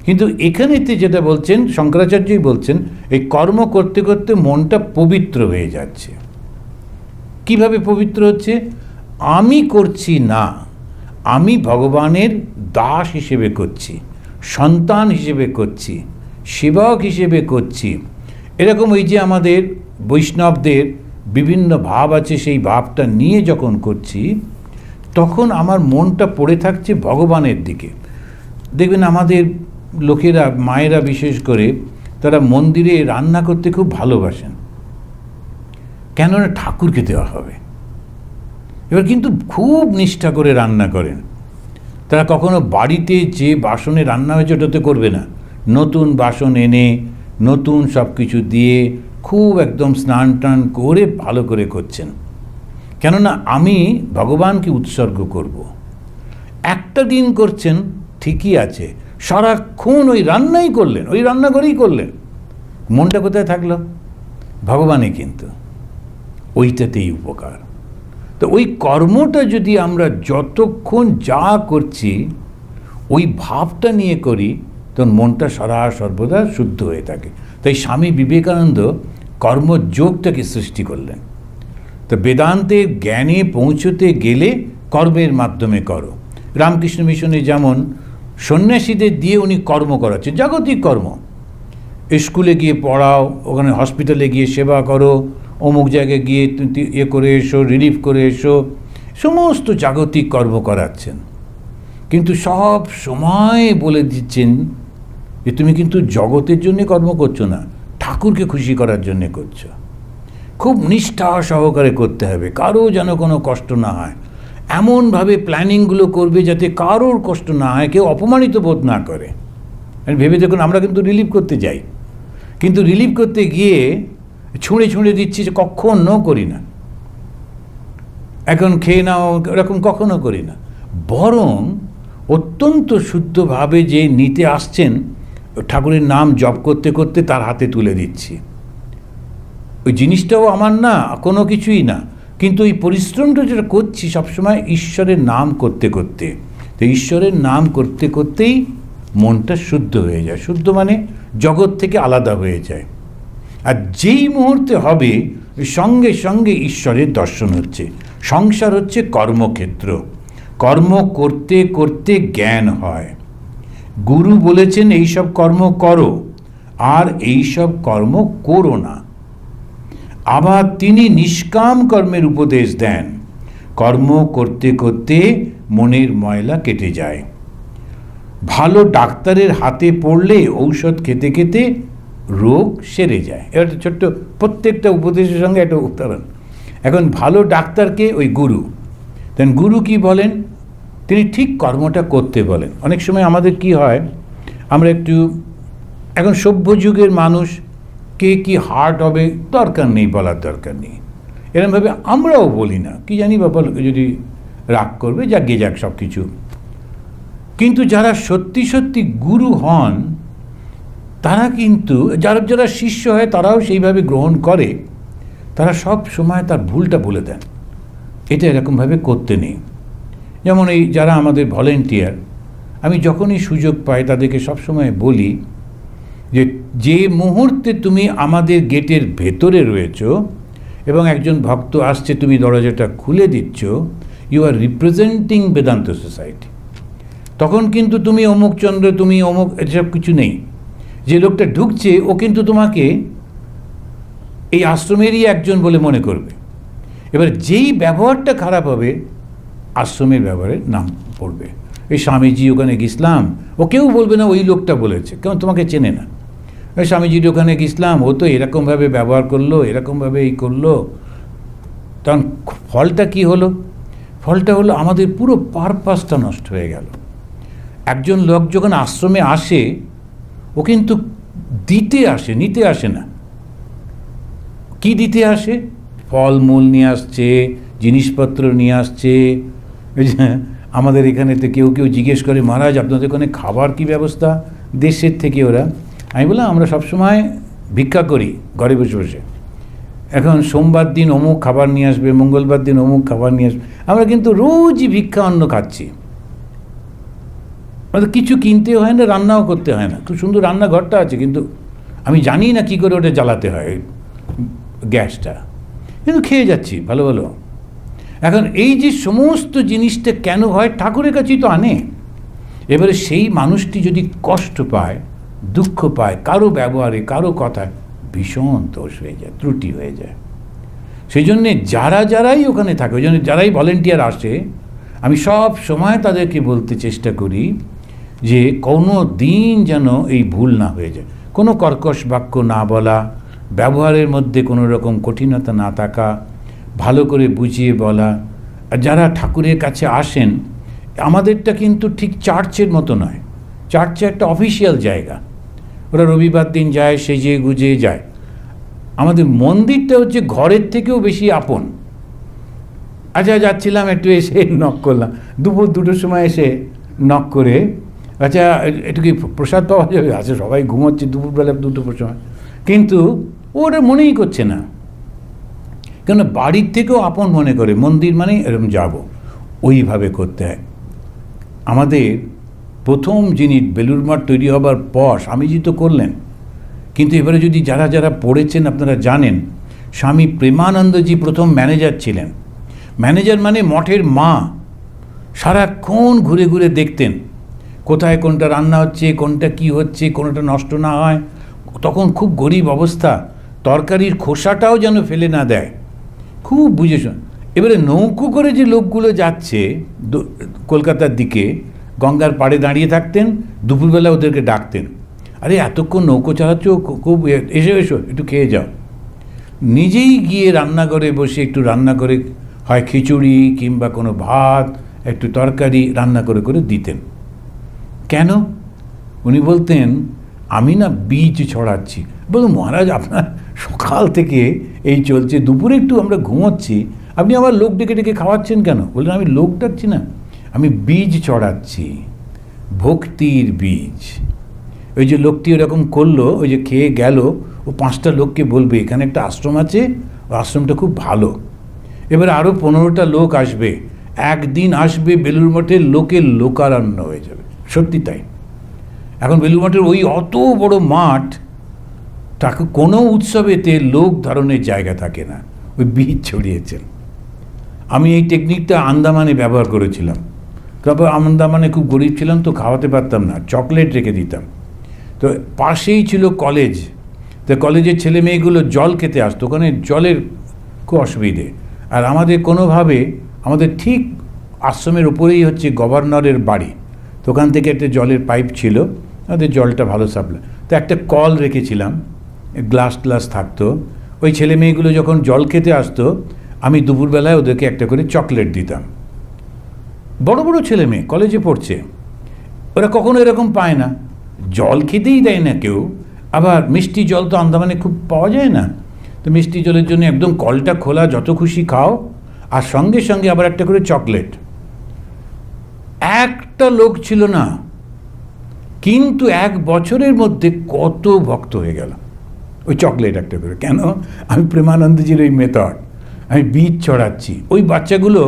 কিন্তু এখানেতে যেটা বলছেন, শঙ্করাচার্যই বলছেন, এই কর্ম করতে করতে মনটা পবিত্র হয়ে যাচ্ছে। কিভাবে পবিত্র হচ্ছে? আমি করছি না, আমি ভগবানের দাস হিসেবে করছি, সন্তান হিসেবে করছি, সেবক হিসেবে করছি। এরকম ওই যে আমাদের বৈষ্ণবদের বিভিন্ন ভাব আছে, সেই ভাবটা নিয়ে যখন করছি তখন আমার মনটা পড়ে থাকছে ভগবানের দিকে। দেখবেন আমাদের লোকেরা, মায়েরা বিশেষ করে, তারা মন্দিরে রান্না করতে খুব ভালোবাসেন। কেননা ঠাকুরকে দেওয়া হবে। এবার কিন্তু খুব নিষ্ঠা করে রান্না করেন। তারা কখনো বাড়িতে যে বাসনে রান্না হয়েছে ওটাতে করবে না, নতুন বাসন এনে নতুন সব কিছু দিয়ে খুব একদম স্নান টান করে ভালো করে করছেন। কেননা আমি ভগবানকে উৎসর্গ করব। একটা দিন করছেন ঠিকই আছে, সারাক্ষণ ওই রান্নাই করলেন, ওই রান্নাঘরেই করলেন, মনটা কোথায় থাকলো? ভগবানে। কিন্তু ওইটাতেই উপকার। তো ওই কর্মটা যদি আমরা যতক্ষণ যা করছি ওই ভাবটা নিয়ে করি, তখন মনটা সারা সর্বদা শুদ্ধ হয়ে থাকে। তাই স্বামী বিবেকানন্দ কর্মযোগটাকে সৃষ্টি করলেন। তো বেদান্তে জ্ঞানে পৌঁছতে গেলে কর্মের মাধ্যমে করো। রামকৃষ্ণ মিশনে যেমন সন্ন্যাসীদের দিয়ে উনি কর্ম করাচ্ছেন, জাগতিক কর্ম। স্কুলে গিয়ে পড়াও, ওখানে হসপিটালে গিয়ে সেবা করো, অমুক জায়গায় গিয়ে ইয়ে করে এসো, রিলিফ করে এসো, সমস্ত জাগতিক কর্ম করাচ্ছেন। কিন্তু সব সময় বলে দিচ্ছেন যে তুমি কিন্তু জগতের জন্য কর্ম করছো না, ঠাকুরকে খুশি করার জন্য করছো। খুব নিষ্ঠা সহকারে করতে হবে, কারো যেন কোনো কষ্ট না হয়। এমনভাবে প্ল্যানিংগুলো করবে যাতে কারোর কষ্ট না হয়, কেউ অপমানিত বোধ না করে। ভেবে দেখুন, আমরা কিন্তু রিলিফ করতে যাই, কিন্তু রিলিফ করতে গিয়ে ছুঁড়ে ছুঁড়ে দিচ্ছি, যে কখনো করি না, এখন খেয়ে নাও, এরকম কখনো করি না। বরং অত্যন্ত শুদ্ধভাবে যে নিতে আসছেন, ঠাকুরের নাম জপ করতে করতে তার হাতে তুলে দিচ্ছি। ওই জিনিসটাও আমার না, কোনো কিছুই না, কিন্তু এই পরিশ্রমটা যেটা করছি সবসময় ঈশ্বরের নাম করতে করতে। তো ঈশ্বরের নাম করতে করতেই মনটা শুদ্ধ হয়ে যায়। শুদ্ধ মানে জগৎ থেকে আলাদা হয়ে যায়। আর যেই মুহূর্তে হবে, সঙ্গে সঙ্গে ঈশ্বরের দর্শন হচ্ছে। সংসার হচ্ছে কর্মক্ষেত্র, কর্ম করতে করতে জ্ঞান হয়। গুরু বলেছেন এইসব কর্ম করো, আর এইসব কর্ম করো না। আবার তিনি নিষ্কাম কর্মের উপদেশ দেন। কর্ম করতে করতে মনের ময়লা কেটে যায়। ভালো ডাক্তারের হাতে পড়লে ঔষধ খেতে খেতে রোগ সেরে যায়। এটা ছোট্ট প্রত্যেকটা উপদেশের সঙ্গে একটা উদাহরণ। এখন ভালো ডাক্তারকে ওই গুরু দেন। গুরু কি বলেন? তিনি ঠিক কর্মটা করতে বলেন। অনেক সময় আমাদের কি হয়, আমরা একটু এখন সভ্য যুগের মানুষ, কে কি হার্ট হবে দরকার নেই, বলার দরকার নেই, এরকমভাবে আমরাও বলি না। কি জানি বাবা যদি রাগ করবে, যাক গে যাক সব কিছু। কিন্তু যারা সত্যি সত্যি গুরু হন, তারা কিন্তু যারা যারা শিষ্য হয় তারাও সেইভাবে গ্রহণ করে। তারা সব সময় তার ভুলটা বলে দেন, এটা এরকমভাবে করতে নেই। যেমন এই যারা আমাদের ভলেন্টিয়ার, আমি যখনই সুযোগ পাই তাদেরকে সবসময় বলি যে যে মুহূর্তে তুমি আমাদের গেটের ভেতরে রয়েছ এবং একজন ভক্ত আসছে, তুমি দরজাটা খুলে দিচ্ছ, you are representing Vedanta society. তখন কিন্তু তুমি অমুক চন্দ্র, তুমি অমুক, এসব কিছু নেই। যে লোকটা ঢুকছে ও কিন্তু তোমাকে এই আশ্রমেরই একজন বলে মনে করবে। এবার যেই ব্যবহারটা খারাপ হবে, আশ্রমের ব্যবহারের নাম পড়বে। এই স্বামীজি ওখানে গেছিলাম, ও কেউ বলবে না ওই লোকটা বলেছে, কেউ তোমাকে চেনে না। ওই স্বামীজির ওখানে গেছিলাম, ও তো এরকমভাবে ব্যবহার করলো, এরকমভাবে এই করলো। তখন ফলটা কি হলো? ফলটা হলো আমাদের পুরো পারপাসটা নষ্ট হয়ে গেল। একজন লোক যখন আশ্রমে আসে, ও কিন্তু দিতে আসে, নিতে আসে না। কি দিতে আসে? ফলমূল নিয়ে আসছে, জিনিসপত্র নিয়ে আসছে। আমাদের এখানেতে কেউ কেউ জিজ্ঞেস করে, মহারাজ আপনাদের ওখানে খাবার কি ব্যবস্থা? দেশের থেকে ওরা। আমি বললাম আমরা সবসময় ভিক্ষা করি ঘরে বসে বসে। এখন সোমবার দিন অমুক খাবার নিয়ে আসবে, মঙ্গলবার দিন অমুক খাবার নিয়ে আসবে। আমরা কিন্তু রোজই ভিক্ষা অন্ন খাচ্ছি। আমাদের কিছু কিনতে হয় না, রান্নাও করতে হয় না। খুব সুন্দর রান্নাঘরটা আছে, কিন্তু আমি জানি না কী করে ওটা জ্বালাতে হয় গ্যাসটা, কিন্তু খেয়ে যাচ্ছি ভালো ভালো। এখন এই যে সমস্ত জিনিসটা কেন হয়? ঠাকুরের কাছেই তো আনে। এবারে সেই মানুষটি যদি কষ্ট পায়, দুঃখ পায়, কারো ব্যবহারে, কারো কথায়, ভীষণ দোষ হয়ে যায়, ত্রুটি হয়ে যায়। সেই জন্যে যারাই ওখানে থাকে, ওই জন্য যারাই ভলেন্টিয়ার আসে, আমি সব সময় তাদেরকে বলতে চেষ্টা করি যে কোনো দিন যেন এই ভুল না হয়ে যায়। কোনো কর্কশ বাক্য না বলা, ব্যবহারের মধ্যে কোনো রকম কঠিনতা না থাকা, ভালো করে বুঝিয়ে বলা। আর যারা ঠাকুরের কাছে আসেন, আমাদেরটা কিন্তু ঠিক চার্চের মতো নয়। চার্চে একটা অফিসিয়াল জায়গা, ওরা রবিবার দিন যায়, সেজে গুজে যায়। আমাদের মন্দিরটা হচ্ছে ঘরের থেকেও বেশি আপন। আচ্ছা যাচ্ছিলাম, একটু এসে নক করলাম, দুপুর 2টোর সময় এসে নক করে, আচ্ছা একটু কি প্রসাদ পাওয়া যাবে? আচ্ছা সবাই ঘুমোচ্ছে দুপুরবেলা 2টোর সময়, কিন্তু ওরা মনেই করছে না। কেন? বাড়ির থেকেও আপন মনে করে, মন্দির মানে এরকম যাব, ওইভাবে করতে হয়। আমাদের প্রথম যিনি বেলুড় মঠ তৈরি হবার পর স্বামীজি তো করলেন, কিন্তু এবারে যদি যারা পড়েছেন আপনারা জানেন, স্বামী প্রেমানন্দজি প্রথম ম্যানেজার ছিলেন। ম্যানেজার মানে মঠের মা, সারাক্ষণ ঘুরে ঘুরে দেখতেন কোথায় কোনটা রান্না হচ্ছে, কোনটা কি হচ্ছে, কোনটা নষ্ট না হয়। তখন খুব গরিব অবস্থা, তরকারির খোসাটাও যেন ফেলে না দেয়, খুব বুঝে শুন। এবারে নৌকো করে যে লোকগুলো যাচ্ছে কলকাতার দিকে, গঙ্গার পাড়ে দাঁড়িয়ে থাকতেন, দুপুরবেলা ওদেরকে ডাকতেন, আরে এতক্ষণ নৌকো চালাচ্ছ, খুব এসো এসো একটু খেয়ে যাও। নিজেই গিয়ে রান্নাঘরে বসে একটু রান্না করে, হয় খিচুড়ি কিংবা কোনো ভাত, একটু তরকারি রান্না করে করে দিতেন। কেন? উনি বলতেন আমি না বীজ ছড়াচ্ছি। বলুন মহারাজ আপনার সকাল থেকে এই চলছে, দুপুরে একটু আমরা ঘুমোচ্ছি, আপনি আবার লোক ডেকে ডেকে খাওয়াচ্ছেন কেন? বললেন আমি লোক ডাকছি না, আমি বীজ ছড়াচ্ছি, ভক্তির বীজ। ওই যে লোকটি ওরকম করলো, ওই যে খেয়ে গেল, ও 5টা লোককে বলবে এখানে একটা আশ্রম আছে, ও আশ্রমটা খুব ভালো। এবার আরও 15টা লোক আসবে, একদিন আসবে বেলুড় মঠের লোকের লোকারণ্য হয়ে যাবে। সত্যি তাই। এখন বেলুড় মঠের ওই অত বড় মাঠ, তাকে কোনো উৎসবেতে লোক ধারণের জায়গা থাকে না, ওই বীজ ছড়িয়েছেন। আমি এই টেকনিকটা আন্দামানে ব্যবহার করেছিলাম। তারপর আন্দামানে খুব গরিব ছিলাম তো, খাওয়াতে পারতাম না, চকলেট রেখে দিতাম। তো পাশেই ছিল কলেজ, তো কলেজের ছেলে মেয়েগুলো জল খেতে আসতো, ওখানে জলের খুব অসুবিধে। আর আমাদের কোনোভাবে, আমাদের ঠিক আশ্রমের উপরেই হচ্ছে গভর্নরের বাড়ি, তো ওখান থেকে একটা জলের পাইপ ছিল, আমাদের জলটা ভালো সাপ্লাই। তো একটা কল রেখেছিলাম, গ্লাস থাকতো। ওই ছেলে মেয়েগুলো যখন জল খেতে আসতো, আমি দুপুরবেলায় ওদেরকে একটা করে চকলেট দিতাম। বড় বড় ছেলে মেয়ে কলেজে পড়ছে, ওরা কখনো এরকম পায় না, জল খেতেই দেয় না কেউ। আবার মিষ্টি জল তো আন্দামানে খুব পাওয়া যায় না, তো মিষ্টি জলের জন্য একদম কলটা খোলা, যত খুশি খাও, আর সঙ্গে সঙ্গে আবার একটা করে চকলেট। একটা লোক ছিল না, কিন্তু 1 বছরের মধ্যে কত ভক্ত হয়ে গেল ওই চকলেট একটা করে। কেন? আমি প্রেমানন্দজির ওই মেথড, আমি বীজ ছড়াচ্ছি। ওই বাচ্চাগুলো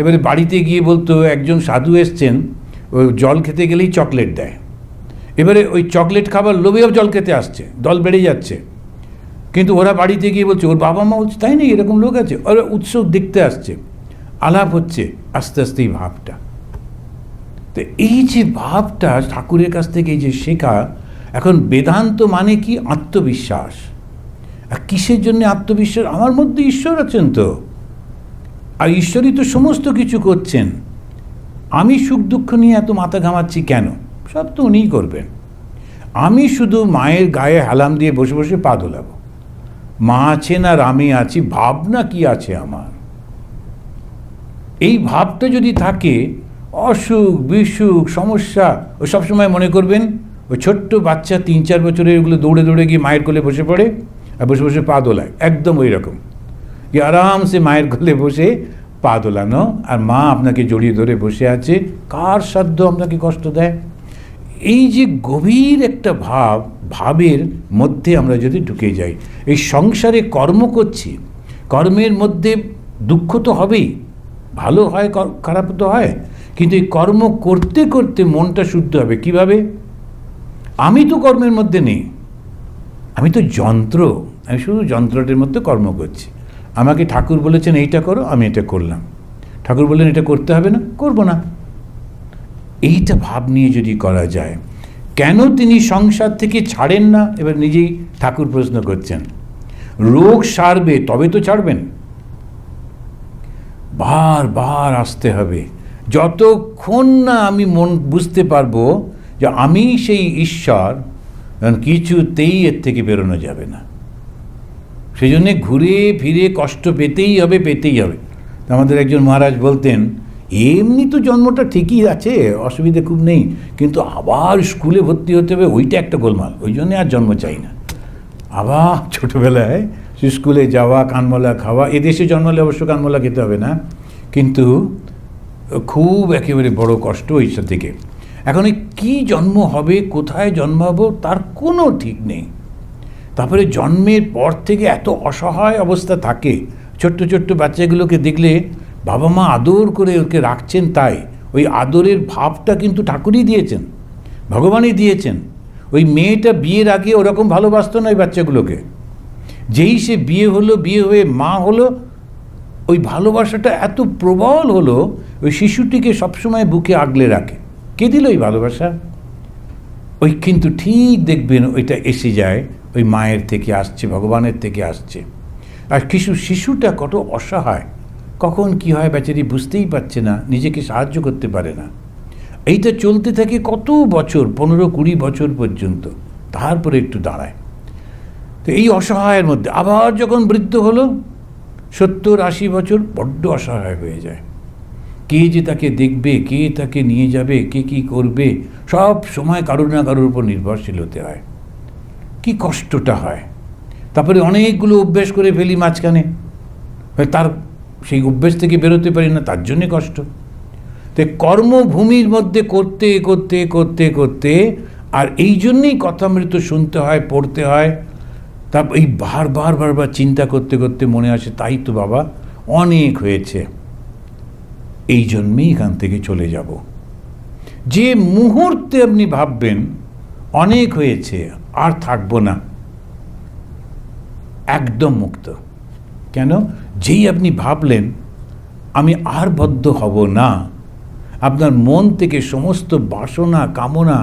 এবারে বাড়িতে গিয়ে বলতো একজন সাধু এসছেন, ওই জল খেতে গেলেই চকলেট দেয়। এবারে ওই চকলেট খাবার লোভেও জল খেতে আসছে, দল বেড়ে যাচ্ছে। কিন্তু ওরা বাড়িতে গিয়ে বলছে, ওর বাবা মা বলছে তাই নেই, এরকম লোক আছে, ওরা উৎসব দেখতে আসছে। আলাপ হচ্ছে আস্তে আস্তে এই ভাবটা। তো এই যে ভাবটা ঠাকুরের কাছ থেকে এই যে শেখা, এখন বেদান্ত মানে কি? আত্মবিশ্বাস। আর কিসের জন্য আত্মবিশ্বাস? আমার মধ্যে ঈশ্বর আছেন তো, আর ঈশ্বরই তো সমস্ত কিছু করছেন। আমি সুখ দুঃখ নিয়ে এত মাথা ঘামাচ্ছি কেন? সব তো উনিই করবেন। আমি শুধু মায়ের গায়ে হেলাম দিয়ে বসে বসে পা দোলাবো। মা আছেন আর আমি আছি, ভাবনা কি আছে আমার? এই ভাবটা যদি থাকে, অসুখ বিসুখ সমস্যা ও সবসময় মনে করবেন ওই ছোট্ট বাচ্চা 3-4 বছরের, ওগুলো দৌড়ে দৌড়ে গিয়ে মায়ের কোলে বসে পড়ে আর বসে বসে পা দোলায়, একদম ওই রকম যে আরামসে মায়ের কোলে বসে পা দোলানো, আর মা আপনাকে জড়িয়ে ধরে বসে আছে। কার সাধ্য আপনাকে কষ্ট দেয়? এই যে গভীর একটা ভাবের মধ্যে আমরা যদি ঢুকে যাই, এই সংসারে কর্ম করছি, কর্মের মধ্যে দুঃখ তো হবেই, ভালো হয় খারাপ তো হয়, কিন্তু এই কর্ম করতে করতে মনটা শুদ্ধ হবে কিভাবে? আমি তো কর্মের মধ্যে নেই, আমি তো যন্ত্র, আমি শুধু যন্ত্রটির মধ্যে কর্ম করছি। আমাকে ঠাকুর বলেছেন এইটা করো, আমি এটা করলাম। ঠাকুর বললেন এটা করতে হবে না, করব না। এইটা ভাব নিয়ে যদি করা যায়, কেন তিনি সংসার থেকে ছাড়েন না? এবার নিজেই ঠাকুর প্রশ্ন করছেন। রোগ সারবে তবে তো ছাড়বেন। বারবার আসতে হবে, যতক্ষণ না আমি মন বুঝতে পারবো যে আমি সেই ঈশ্বর, কিছুতেই এর থেকে বেরোনো যাবে না। সেই জন্যে ঘুরে ফিরে কষ্ট পেতেই হবে, পেতেই হবে। আমাদের একজন মহারাজ বলতেন, এমনি তো জন্মটা ঠিকই আছে, অসুবিধে খুব নেই, কিন্তু আবার স্কুলে ভর্তি হতে হবে, ওইটা একটা গোলমাল, ওই জন্যে আর জন্ম চাই না। আবার ছোটোবেলায় স্কুলে যাওয়া, কানমলা খাওয়া, এদেশে জন্মালে অবশ্য কানমলা খেতে হবে না, কিন্তু খুব একেবারে বড় কষ্ট ঈশ্বর থেকে। এখন এই কী জন্ম হবে, কোথায় জন্মাবো তার কোনো ঠিক নেই। তারপরে জন্মের পর থেকে এত অসহায় অবস্থা থাকে। ছোট্ট ছোট্ট বাচ্চাগুলোকে দেখলে বাবা মা আদর করে ওকে রাখছেন, তাই ওই আদরের ভাবটা কিন্তু ঠাকুরই দিয়েছেন, ভগবানই দিয়েছেন। ওই মেয়েটা বিয়ের আগে ওরকম ভালোবাসতো না ওই বাচ্চাগুলোকে, যেই সে বিয়ে হলো, বিয়ে হয়ে মা হলো, ওই ভালোবাসাটা এত প্রবল হলো, ওই শিশুটিকে সবসময় বুকে আগলে রাখে। কে দিল ওই ভালোবাসা? ওই কিন্তু ঠিক দেখবেন ওইটা এসে যায় ওই মায়ের থেকে আসছে, ভগবানের থেকে আসছে। আর শিশুটা কত অসহায়, কখন কি হয় বেচারি বুঝতেই পারছে না, নিজেকে সাহায্য করতে পারে না। এইটা চলতে থাকে কত বছর, 15-20 বছর পর্যন্ত, তারপরে একটু দাঁড়ায়। তো এই অসহায়ের মধ্যে আবার যখন বৃদ্ধ হলো, 70-80 বছর, বড্ড অসহায় হয়ে যায়। কে যে তাকে দেখবে, কে তাকে নিয়ে যাবে, কে কী করবে, সব সময় কারোর না কারোর উপর নির্ভরশীল হতে হয়। কি কষ্টটা হয়। তারপরে অনেকগুলো অভ্যেস করে ফেলি মাঝখানে, তার সেই অভ্যেস থেকে বেরোতে পারি না, তার জন্যে কষ্ট। তো কর্মভূমির মধ্যে করতে করতে করতে করতে, আর এই জন্যেই কথামৃত শুনতে হয়, পড়তে হয়। তারপর এই বারবার চিন্তা করতে করতে মনে আসে, তাই তো বাবা অনেক হয়েছে, এই জন্যেই এখান থেকে চলে যাব। যে মুহূর্তে আপনি ভাববেন অনেক হয়েছে, আর থাকবো না, একদম মুক্ত। কেন? যেই আপনি ভাবলেন আমি আর বদ্ধ হব না, আপনার মন থেকে সমস্ত বাসনা কামনা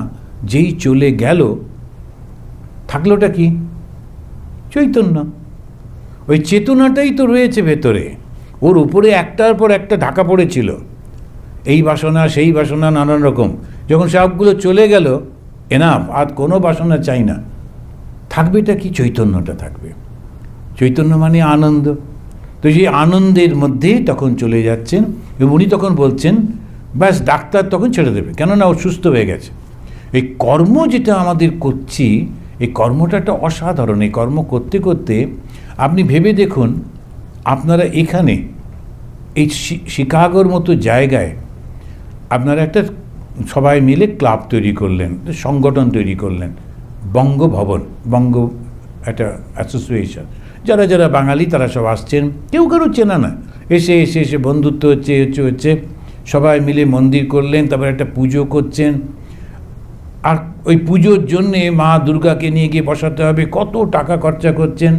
যেই চলে গেল, থাকলোটা কি? চৈতন্য। ওই চেতনাটাই তো রয়েছে ভেতরে, ওর উপরে একটার পর একটা ঢাকা পড়েছিল, এই বাসনা সেই বাসনা নানান রকম। যখন সবগুলো চলে গেল, এনাফ, আর কোনো বাসনা চাই না, থাকবেটা কি? চৈতন্যটা থাকবে। চৈতন্য মানে আনন্দ। তো সেই আনন্দের মধ্যে তখন চলে যাচ্ছেন, এবং উনি তখন বলছেন ব্যাস ডাক্তার তখন ছেড়ে দেবে, কেননা ও সুস্থ হয়ে গেছে। এই কর্ম যেটা আমাদের করছি, এই কর্মটা একটা অসাধারণ। এই কর্ম করতে করতে আপনি ভেবে দেখুন, আপনারা এখানে এই শিকাগোর মতো জায়গায় আপনারা একটা সবাই মিলে ক্লাব তৈরি করলেন, সংগঠন তৈরি করলেন, বঙ্গভবন, বঙ্গ একটা অ্যাসোসিয়েশন। যারা যারা বাঙালি তারা সব আসছেন, কেউ কারো চেনা না, এসে বন্ধুত্ব হচ্ছে, সবাই মিলে মন্দির করলেন, তারপর একটা পুজো করছেন। আর ওই পুজোর জন্যে মা দুর্গাকে নিয়ে গিয়ে বসাতে হবে, কত টাকা খরচা করছেন।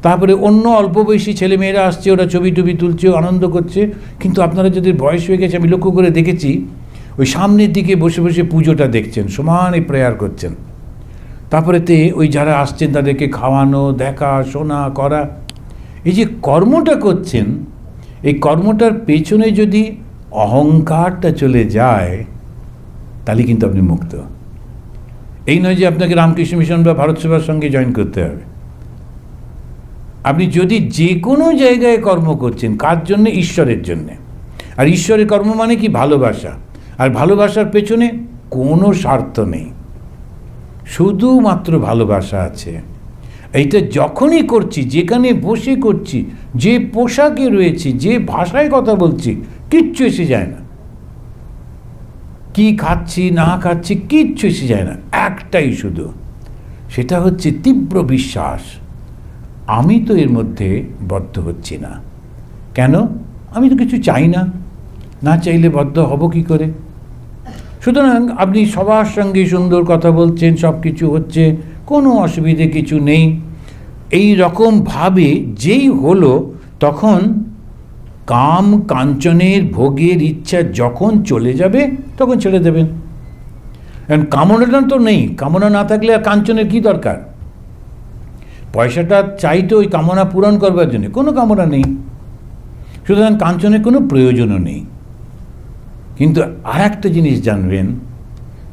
তারপরে অন্য অল্প বয়সী ছেলেমেয়েরা আসছে, ওরা ছবি টবি তুলছে, আনন্দ করছে, কিন্তু আপনারা যদি বয়স হয়ে গেছে, আমি লক্ষ্য করে দেখেছি, ওই সামনের দিকে বসে বসে পুজোটা দেখছেন, সমানে প্রেয়ার করছেন। তারপরেতে ওই যারা আসছেন তাদেরকে খাওয়ানো, দেখা, শোনা, করা, এই যে কর্মটা করছেন, এই কর্মটার পেছনে যদি অহংকারটা চলে যায়, তাহলে কিন্তু আপনি মুক্ত। এই নয় যে আপনাকে রামকৃষ্ণ মিশন বা ভারত সেবার সঙ্গে জয়েন করতে হবে। আপনি যদি যে কোনো জায়গায় কর্ম করছেন, কার জন্যে? ঈশ্বরের জন্যে। আর ঈশ্বরের কর্ম মানে কি? ভালোবাসা। আর ভালোবাসার পেছনে কোনো স্বার্থ নেই, শুধুমাত্র ভালোবাসা আছে। এইটা যখনই করছি, যেখানে বসে করছি, যে পোশাকে রয়েছি, যে ভাষায় কথা বলছি, কিচ্ছু এসে যায় না। কি খাচ্ছি না খাচ্ছি কিচ্ছু এসে যায় না, একটাই শুধু, সেটা হচ্ছে তীব্র বিশ্বাস, আমি তো এর মধ্যে বদ্ধ হচ্ছি না। কেন? আমি তো কিছু চাই না, না চাইলে বদ্ধ হব কি করে? সুতরাং আপনি সবার সঙ্গে সুন্দর কথা বলছেন, সব কিছু হচ্ছে, কোনো অসুবিধে কিছু নেই, এই রকমভাবে যেই হলো, তখন কাম কাঞ্চনের ভোগের ইচ্ছা যখন চলে যাবে, তখন ছেড়ে দেবেন। কারণ কামনাটা তো নেই, কামনা না থাকলে আর কাঞ্চনের কি দরকার? পয়সাটা চাই তো ওই কামনা পূরণ করবার জন্য, কোনো কামনা নেই, সুতরাং কাঞ্চনের কোনো প্রয়োজনও নেই। কিন্তু আর একটা জিনিস জানবেন,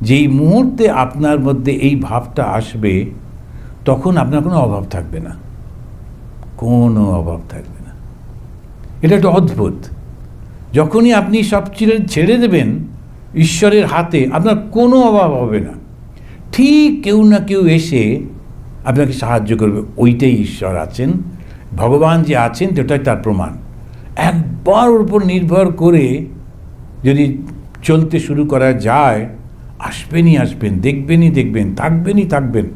যেই মুহূর্তে আপনার মধ্যে এই ভাবটা আসবে, তখন আপনার কোনো অভাব থাকবে না, কোনো অভাব থাকবে না। এটা একটা অদ্ভুত। যখনই আপনি সব ছেড়ে দেবেন ঈশ্বরের হাতে, আপনার কোনো অভাব হবে না। ঠিক কেউ না কেউ এসে আপনাকে সাহায্য করবে, ওইটাই ঈশ্বর আছেন, ভগবান যে আছেন ওটাই তার প্রমাণ। একবার ওর উপর নির্ভর করে যদি চলতে শুরু করা যায়, আসবেনই আসবেন, দেখবেনই দেখবেন, থাকবেনই থাকবেন।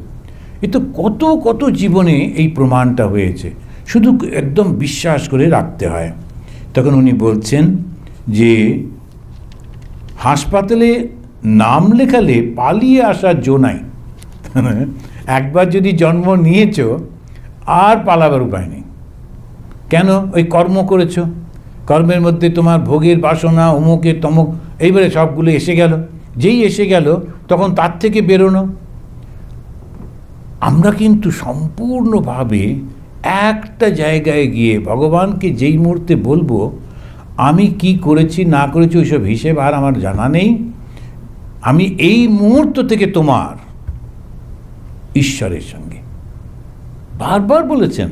এ তো কত কত জীবনে এই প্রমাণটা হয়েছে, শুধু একদম বিশ্বাস করে রাখতে হয়। তখন উনি বলছেন যে হাসপাতালে নাম লেখালে পালিয়ে আসার জো নাই। একবার যদি জন্ম নিয়েছ, আর পালাবার উপায় নেই। কেন? ওই কর্ম করেছ, কর্মের মধ্যে তোমার ভোগের বাসনা, অমুকের তমুক, এইবারে সবগুলো এসে গেল। যেই এসে গেল, তখন তার থেকে বেরোনো। আমরা কিন্তু সম্পূর্ণভাবে একটা জায়গায় গিয়ে ভগবানকে যেই মুহূর্তে বলবো, আমি কি করেছি না করেছি ওইসব হিসেব আর আমার জানা নেই, আমি এই মুহূর্ত থেকে তোমার, ঈশ্বরের সঙ্গে। বারবার বলেছেন।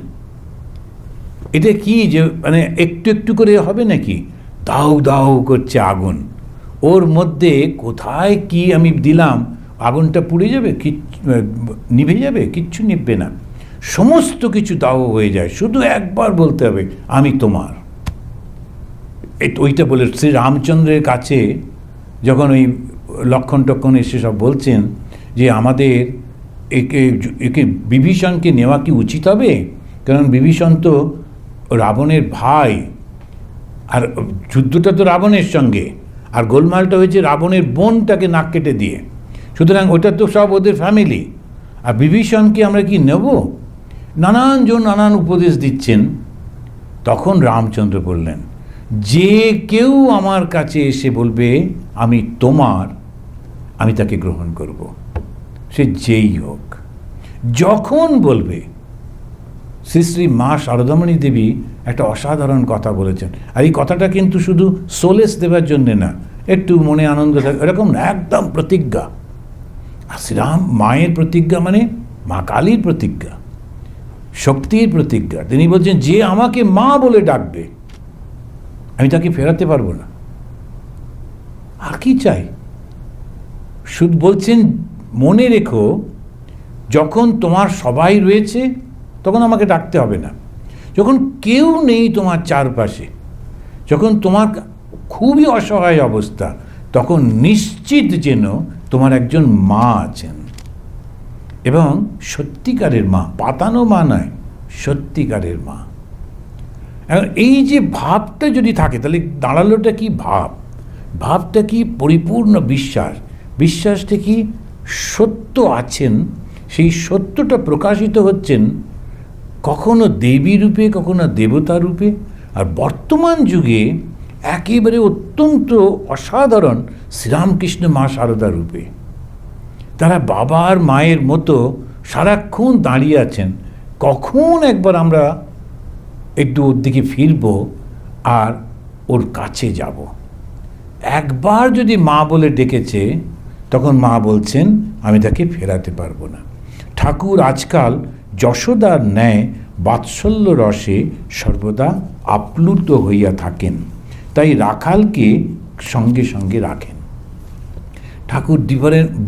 এটা কি যে মানে একটু একটু করে হবে নাকি? দাউ দাউ করছে আগুন, ওর মধ্যে কোথায় কি আমি দিলাম, আগুনটা পুড়ে যাবে, নিভে যাবে? কিচ্ছু নিভবে না, সমস্ত কিছু দাহ হয়ে যায়। শুধু একবার বলতে হবে, আমি তোমার। ওইটা বলে শ্রী রামচন্দ্রের কাছে যখন ওই লক্ষণ টক্ষণ এসে সব বলছেন যে আমাদের একে বিভীষণকে নেওয়া কি উচিত হবে, কারণ বিভীষণ তো রাবণের ভাই, আর যুদ্ধটা তো রাবণের সঙ্গে, আর গোলমালটা হয়েছে রাবণের বোনটাকে নাক কেটে দিয়ে, সুতরাং ওটা তো সব ওদের ফ্যামিলি। আর বিভীষণকে আমরা কি নেব? নানানজন নানান উপদেশ দিচ্ছেন। তখন রামচন্দ্র বললেন, যে কেউ আমার কাছে এসে বলবে আমি তোমার, আমি তাকে গ্রহণ করব, সে যেই হোক, যখন বলবে। শ্রী শ্রী মা শারদামণি দেবী একটা অসাধারণ কথা বলেছেন। আর এই কথাটা কিন্তু শুধু সোলেস দেবার জন্যে না, একটু মনে আনন্দ থাকে এরকম না, একদম প্রতিজ্ঞা। আর শ্রীরাম মায়ের প্রতিজ্ঞা মানে মা কালীর প্রতিজ্ঞা, শক্তির প্রতিজ্ঞা। তিনি বলছেন, যে আমাকে মা বলে ডাকবে আমি তাকে ফেরাতে পারবো না। আর কি চাই? শুধু বলছেন, মনে রেখো, যখন তোমার সবাই রয়েছে তখন আমাকে ডাকতে হবে না। যখন কেউ নেই তোমার চারপাশে, যখন তোমার খুবই অসহায় অবস্থা, তখন নিশ্চিত যেন তোমার একজন মা আছেন, এবং সত্যিকারের মা, পাতানো মা নয়, সত্যিকারের মা। এখন এই যে ভাবটা যদি থাকে, তাহলে দাঁড়ালোটা কি ভাব? ভাবটা কি? পরিপূর্ণ বিশ্বাস। বিশ্বাসটা কি? সত্য আছেন, সেই সত্যটা প্রকাশিত হচ্ছেন কখনো দেবী রূপে, কখনো দেবতা রূপে, আর বর্তমান যুগে একেবারে অত্যন্ত অসাধারণ শ্রীরামকৃষ্ণ মা শারদা রূপে। তারা বাবা আর মায়ের মতো সারাক্ষণ দাঁড়িয়ে আছেন। কখন একবার আমরা একটু ওর দিকে ফিরব আর ওর কাছে যাব। একবার যদি মা বলে ডেকেছে, তখন মা বলছেন আমি তাকে ফেরাতে পারবো না। ঠাকুর আজকাল যশোদার ন্যায় বাৎসল্য রসে সর্বদা আপ্লুত হইয়া থাকেন, তাই রাখালকে সঙ্গে সঙ্গে রাখেন। ঠাকুর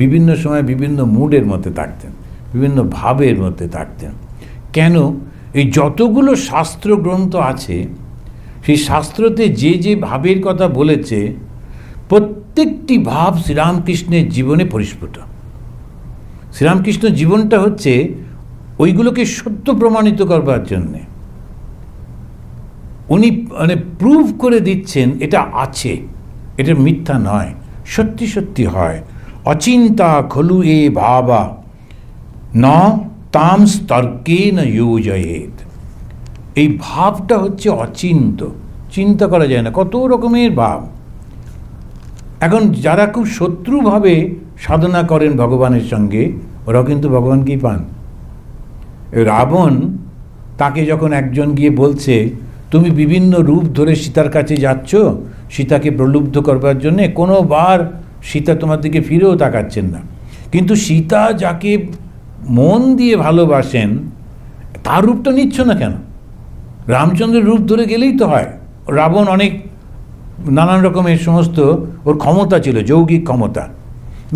বিভিন্ন সময় বিভিন্ন মুডের মধ্যে থাকতেন, বিভিন্ন ভাবের মধ্যে থাকতেন। কেন? এই যতগুলো শাস্ত্র গ্রন্থ আছে, সেই শাস্ত্রতে যে যে ভাবের কথা বলেছে, প্রত্যেকটি ভাব শ্রীরামকৃষ্ণের জীবনে পরিস্ফুট। শ্রীরামকৃষ্ণ জীবনটা হচ্ছে ওইগুলোকে সত্য প্রমাণিত করবার জন্যে। উনি মানে প্রুভ করে দিচ্ছেন এটা আছে, এটা মিথ্যা নয়, সত্যি সত্যি হয়। অচিন্তা খলু এ ভাবা ন তাম স্তর্কে না যোজয়েত। এই ভাবটা হচ্ছে অচিন্ত, চিন্তা করা যায় না, কত রকমের ভাব। এখন যারা খুব শত্রুভাবে সাধনা করেন ভগবানের সঙ্গে, ওরা কিন্তু ভগবানকেই পান। রাবণ, তাকে যখন একজন গিয়ে বলছে তুমি বিভিন্ন রূপ ধরে সীতার কাছে যাচ্ছ সীতাকে প্রলুব্ধ করবার জন্যে, কোনোবার সীতা তোমার দিকে ফিরেও তাকাচ্ছেন না, কিন্তু সীতা যাকে মন দিয়ে ভালোবাসেন তার রূপটা নিচ্ছ না কেন? রামচন্দ্রের রূপ ধরে গেলেই তো হয়। রাবণ অনেক নানান রকমের সমস্ত ওর ক্ষমতা ছিল, যৌগিক ক্ষমতা,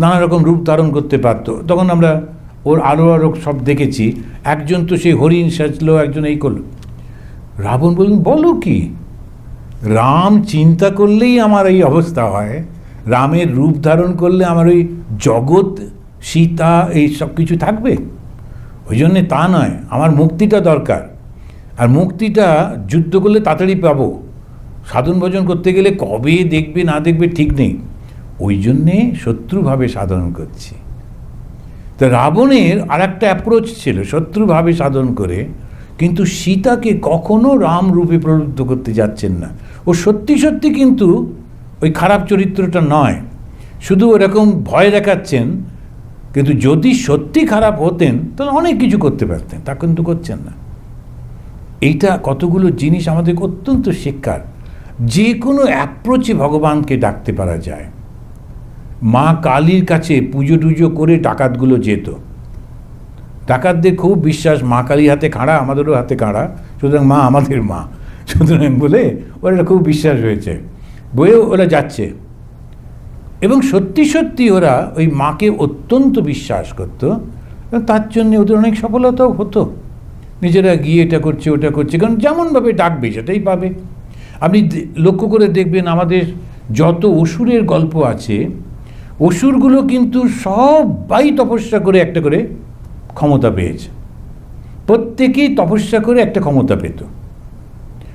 নানা রকম রূপ ধারণ করতে পারত। তখন আমরা ওর আরও সব দেখেছি। একজন তো সেই হরিণ সাজলো, একজন এই করলো। রাবণ বললেন বলো কি, রাম চিন্তা করলেই আমার এই অবস্থা হয়, রামের রূপ ধারণ করলে আমার ওই জগৎ সীতা এই সব কিছু থাকবে? ওই জন্যে তা নয়, আমার মুক্তিটা দরকার। আর মুক্তিটা যুদ্ধ করলে তাড়াতাড়ি পাবো, সাধন ভজন করতে গেলে কবে দেখবে না দেখবে ঠিক নেই, ওই জন্যে শত্রুভাবে সাধন করছি। তো রাবণের আর একটা অ্যাপ্রোচ ছিল, শত্রুভাবে সাধন করে, কিন্তু সীতাকে কখনো রাম রূপে প্রলুব্ধ করতে যাচ্ছেন না। ও সত্যি সত্যি কিন্তু ওই খারাপ চরিত্রটা নয়, শুধু ওরকম ভয় দেখাচ্ছেন, কিন্তু যদি সত্যি খারাপ হতেন তাহলে অনেক কিছু করতে পারতেন, তা কিন্তু করছেন না। এইটা কতগুলো জিনিস আমাদের অত্যন্ত শিক্ষার। যে কোনো অ্যাপ্রোচে ভগবানকে ডাকতে পারা যায়। মা কালীর কাছে পুজো টুজো করে ডাকাতগুলো যেত। ডাকাতদের খুব বিশ্বাস মা কালীর হাতে খাড়া, আমাদেরও হাতে খাড়া, সুতরাং মা আমাদের মা, সুতরাং বলে ওরা খুব বিশ্বাস হয়েছে, বইয়েও ওরা যাচ্ছে। এবং সত্যি সত্যি ওরা ওই মাকে অত্যন্ত বিশ্বাস করত, তার জন্যে ওদের অনেক সফলতাও হতো। নিজেরা গিয়ে এটা করছে ওটা করছে, কারণ যেমনভাবে ডাকবে সেটাই পাবে। আপনি লক্ষ্য করে দেখবেন আমাদের যত অসুরের গল্প আছে, অসুরগুলো কিন্তু সবাই তপস্যা করে একটা করে ক্ষমতা পেয়েছে। প্রত্যেকেই তপস্যা করে একটা ক্ষমতা পেত।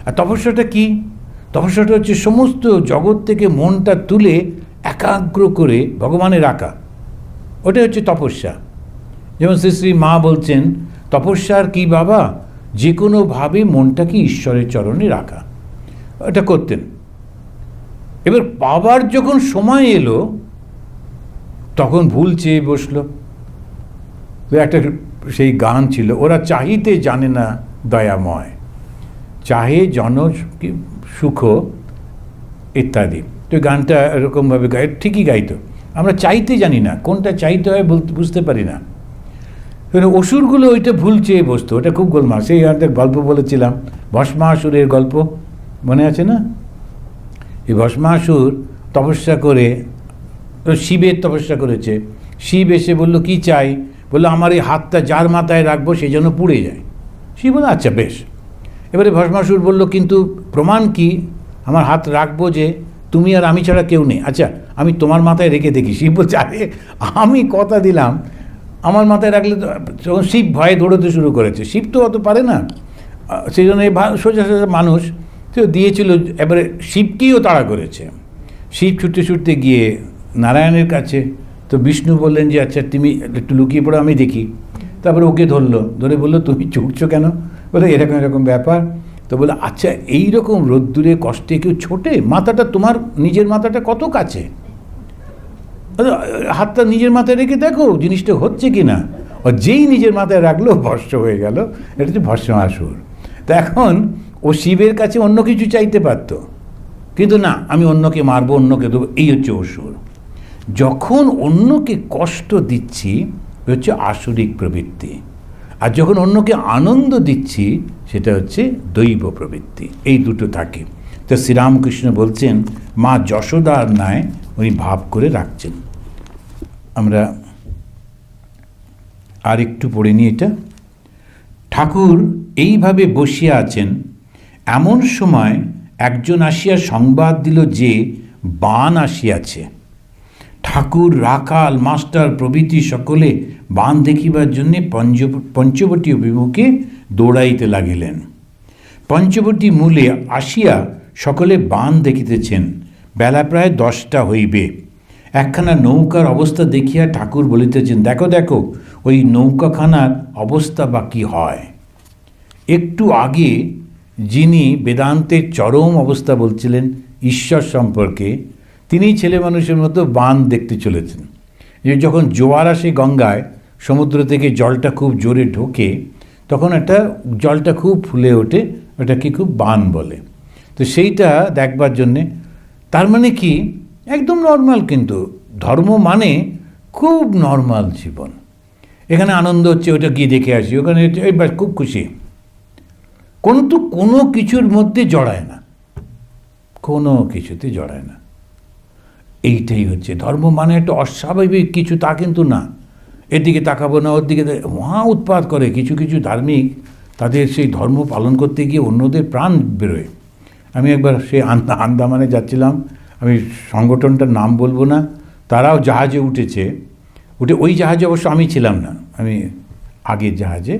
আর তপস্যাটা কি? তপস্যাটা হচ্ছে সমস্ত জগৎ থেকে মনটা তুলে একাগ্র করে ভগবানে রাখা, ওটাই হচ্ছে তপস্যা। যেমন শ্রী শ্রী মা বলছেন তপস্যার কি বাবা, যে কোনোভাবে মনটাকে ঈশ্বরের চরণে রাখা, এটা করতেন। এবার বাবার যখন সময় এলো তখন ভুল চেয়ে বসলো। তো একটা সেই গান ছিল, ওরা চাহিতে জানে না দয়াময়, চাহে জন সুখ ইত্যাদি। তো গানটা এরকমভাবে গাই, ঠিকই গাইতো। আমরা চাইতে জানি না, কোনটা চাইতে হয় বুঝতে পারি না। অসুরগুলো ওইটা ভুল চেয়ে বসতো, ওটা খুব গোলমাল। সেই একটা গল্প বলেছিলাম, ভস্মাসুরের গল্প, মনে আছে না? এই ভস্মাসুর তপস্যা করে, শিবের তপস্যা করেছে। শিব এসে বলল কি চাই? বললো আমার এই হাতটা যার মাথায় রাখবো সে যেন পুড়ে যায়। শিব বলল আচ্ছা বেশ। এবারে ভস্মাসুর বলল কিন্তু প্রমাণ কি? আমার হাত রাখবো যে তুমি আর আমি ছাড়া কেউ নেই। আচ্ছা আমি তোমার মাথায় রেখে দেখি। শিব বলছে আরে আমি কথা দিলাম আমার মাথায় রাখলে তো। যখন শিব ভয়ে দৌড়তে শুরু করেছে, শিব তো অত পারে না, সেই জন্য সোজা সোজা মানুষ তো দিয়েছিল। এবারে শিবকেও তাড়া করেছে। শিব ছুটতে ছুটতে গিয়ে নারায়ণের কাছে, তো বিষ্ণু বললেন যে আচ্ছা তুমি একটু লুকিয়ে পড়ো আমি দেখি। তারপরে ওকে ধরলো, ধরে বললো তুমি ছুটছো কেন? বলে এরকম এরকম ব্যাপার। তো বলে আচ্ছা এই রকম রোদ্দুরে কষ্টে কেউ ছোটে? মাথাটা তোমার নিজের মাথাটা কত কাছে, হাতটা নিজের মাথায় রেখে দেখো জিনিসটা হচ্ছে কি না। ও যেই নিজের মাথায় রাখলো ভস্ম হয়ে গেল। এটা হচ্ছে ভস্মাসুর। তো এখন ও শিবের কাছে অন্য কিছু চাইতে পারত, কিন্তু না, আমি অন্যকে মারবো, অন্যকে দেবো, এই হচ্ছে অসুর। যখন অন্যকে কষ্ট দিচ্ছি হচ্ছে আসরিক প্রবৃত্তি, আর যখন অন্যকে আনন্দ দিচ্ছি সেটা হচ্ছে দৈব প্রবৃত্তি। এই দুটো থাকে। তো শ্রীরামকৃষ্ণ বলছেন মা যশোদার ন্যায় উনি ভাব করে রাখছেন। আমরা আর একটু পড়ে নিই এটা। ঠাকুর এইভাবে বসিয়া আছেন, এমন সময় একজন আসিয়া সংবাদ দিল যে বান আসিয়াছে। ঠাকুর, রাখাল, মাস্টার প্রভৃতি সকলে বান দেখিবার জন্যে পঞ্চবটী অভিমুখে দৌড়াইতে লাগিলেন। পঞ্চবটী মূলে আসিয়া সকলে বান দেখিতেছেন। বেলা প্রায় 10টা হইবে। একখানা নৌকার অবস্থা দেখিয়া ঠাকুর বলিতেছেন, দেখো দেখো ওই নৌকাখানার অবস্থা বা কী হয়। একটু আগে যিনি বেদান্তের চরম অবস্থা বলছিলেন ঈশ্বর সম্পর্কে, তিনি ছেলে মানুষের মতো বান দেখতে চলেছেন। যে যখন জোয়ার আসে গঙ্গায়, সমুদ্র থেকে জলটা খুব জোরে ঢোকে, তখন একটা জলটা খুব ফুলে ওঠে, ওটাকে খুব বান বলে। তো সেইটা দেখবার জন্যে, তার মানে কি একদম নর্মাল, কিন্তু ধর্ম মানে খুব নর্মাল জীবন। এখানে আনন্দ হচ্ছে, ওটা গিয়ে দেখে আসি, ওখানে এবার খুব খুশি, কিন্তু কোনো কিছুর মধ্যে জড়ায় না, কোনো কিছুতে জড়ায় না। এইটাই হচ্ছে ধর্ম মানে একটা অস্বাভাবিক কিছু, তা কিন্তু না। এদিকে তাকাবো না, ওর দিকে মহা উৎপাত করে কিছু কিছু ধার্মিক, তাদের সেই ধর্ম পালন করতে গিয়ে অন্যদের প্রাণ বেরোয়। আমি একবার সেই আন্দামানে যাচ্ছিলাম, আমি সংগঠনটার নাম বলবো না, তারাও জাহাজে উঠে ওই জাহাজে অবশ্য আমি ছিলাম না, আমি আগের জাহাজে।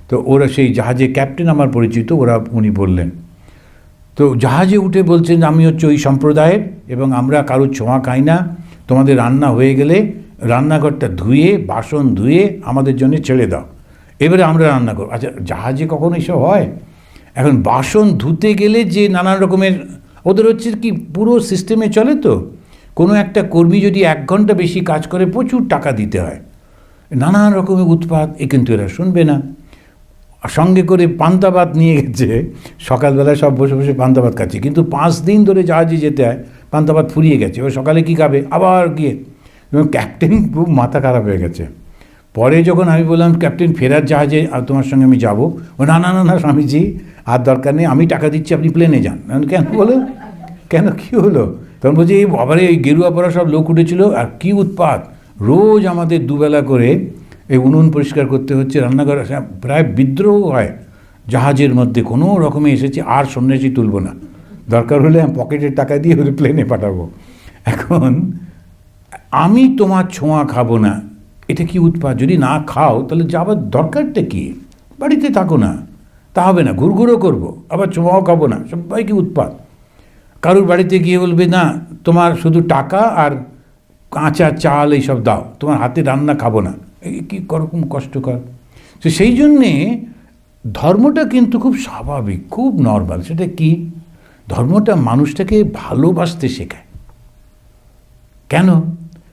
তো ওরা সেই জাহাজে ক্যাপ্টেন আমার পরিচিত, উনি বললেন, তো জাহাজে উঠে বলছেন আমি হচ্ছে ওই সম্প্রদায়ের এবং আমরা কারোর ছোঁয়া খাই না, তোমাদের রান্না হয়ে গেলে রান্নাঘরটা ধুয়ে, বাসন ধুয়ে আমাদের জন্য ছেড়ে দাও, এবারে আমরা রান্না করব। আচ্ছা, জাহাজে কখনো এসব হয়? এখন বাসন ধুতে গেলে যে নানান রকমের ওদের হচ্ছে কি পুরো সিস্টেমে চলে। তো কোনো একটা কর্মী যদি 1 ঘন্টা বেশি কাজ করে প্রচুর টাকা দিতে হয়, নানান রকমের উৎপাত, কিন্তু এরা শুনবে না। সঙ্গে করে পান্তা ভাত নিয়ে গেছে, সকালবেলা সব বসে বসে পান্তা ভাত খাচ্ছে, কিন্তু 5 দিন ধরে জাহাজে যেতে হয়, পান্তা ভাত ফুরিয়ে গেছে। এবার সকালে কী খাবে আবার গিয়ে, এবং ক্যাপ্টেন খুব মাথা খারাপ হয়ে গেছে। পরে যখন আমি বললাম ক্যাপ্টেন ফেরার জাহাজে আর তোমার সঙ্গে আমি যাবো, ও না না না না স্বামীজি আর দরকার নেই, আমি টাকা দিচ্ছি, আপনি প্লেনে যান। কেন বলো, কেন কী হলো? তখন বলছি এই বাবারে এই গেরুয়া পরা সব লোক উঠেছিল, আর কী উৎপাত, রোজ আমাদের দুবেলা করে এই উনুন পরিষ্কার করতে হচ্ছে, রান্নাঘর, প্রায় বিদ্রোহ হয় জাহাজের মধ্যে। কোনো রকমে এসেছে, আর সন্ন্যাসী তুলব না, দরকার হলে পকেটের টাকা দিয়ে ওদের প্লেনে পাঠাবো। এখন আমি তোমার ছোঁয়া খাবো না, এটা কি উৎপাত? যদি না খাও তাহলে যাবার দরকারটা কি? বাড়িতে থাকো না, তা হবে না, ঘুরঘুরও করবো, আবার ছোঁয়াও খাবো না, সবাইকে উৎপাত। কারোর বাড়িতে গিয়ে বলবে না তোমার শুধু টাকা আর কাঁচা চাল এইসব দাও, তোমার হাতে রান্না খাবো না, কী রকম কষ্টকর। তো সেই জন্যে ধর্মটা কিন্তু খুব স্বাভাবিক, খুব নর্মাল। সেটা কি? ধর্মটা মানুষটাকে ভালোবাসতে শেখায়। কেন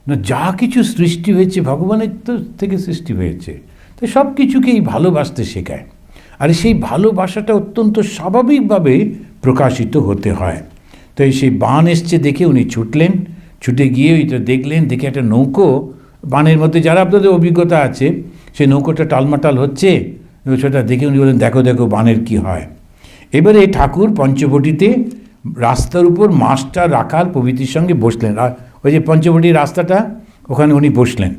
না, যা কিছু সৃষ্টি হয়েছে ভগবানের থেকে সৃষ্টি হয়েছে, তো সব কিছুকেই ভালোবাসতে শেখায়। আর সেই ভালোবাসাটা অত্যন্ত স্বাভাবিকভাবে প্রকাশিত হতে হয়। তাই সেই বান এসছে দেখে উনি ছুটলেন, ছুটে গিয়ে ওইটা দেখলেন, দেখে একটা নৌকো বানের মধ্যে, যারা আপনাদের অভিজ্ঞতা আছে, সেই নৌকোটা টালমাটাল হচ্ছে, সেটা দেখে উনি বলেন দেখো দেখো বানের কি হয়। এবারে ঠাকুর পঞ্চবটিতে রাস্তার উপর মাস্টার, রাখাল প্রভৃতির সঙ্গে বসলেন। আর ওই যে পঞ্চবটির রাস্তাটা, ওখানে উনি বসলেন।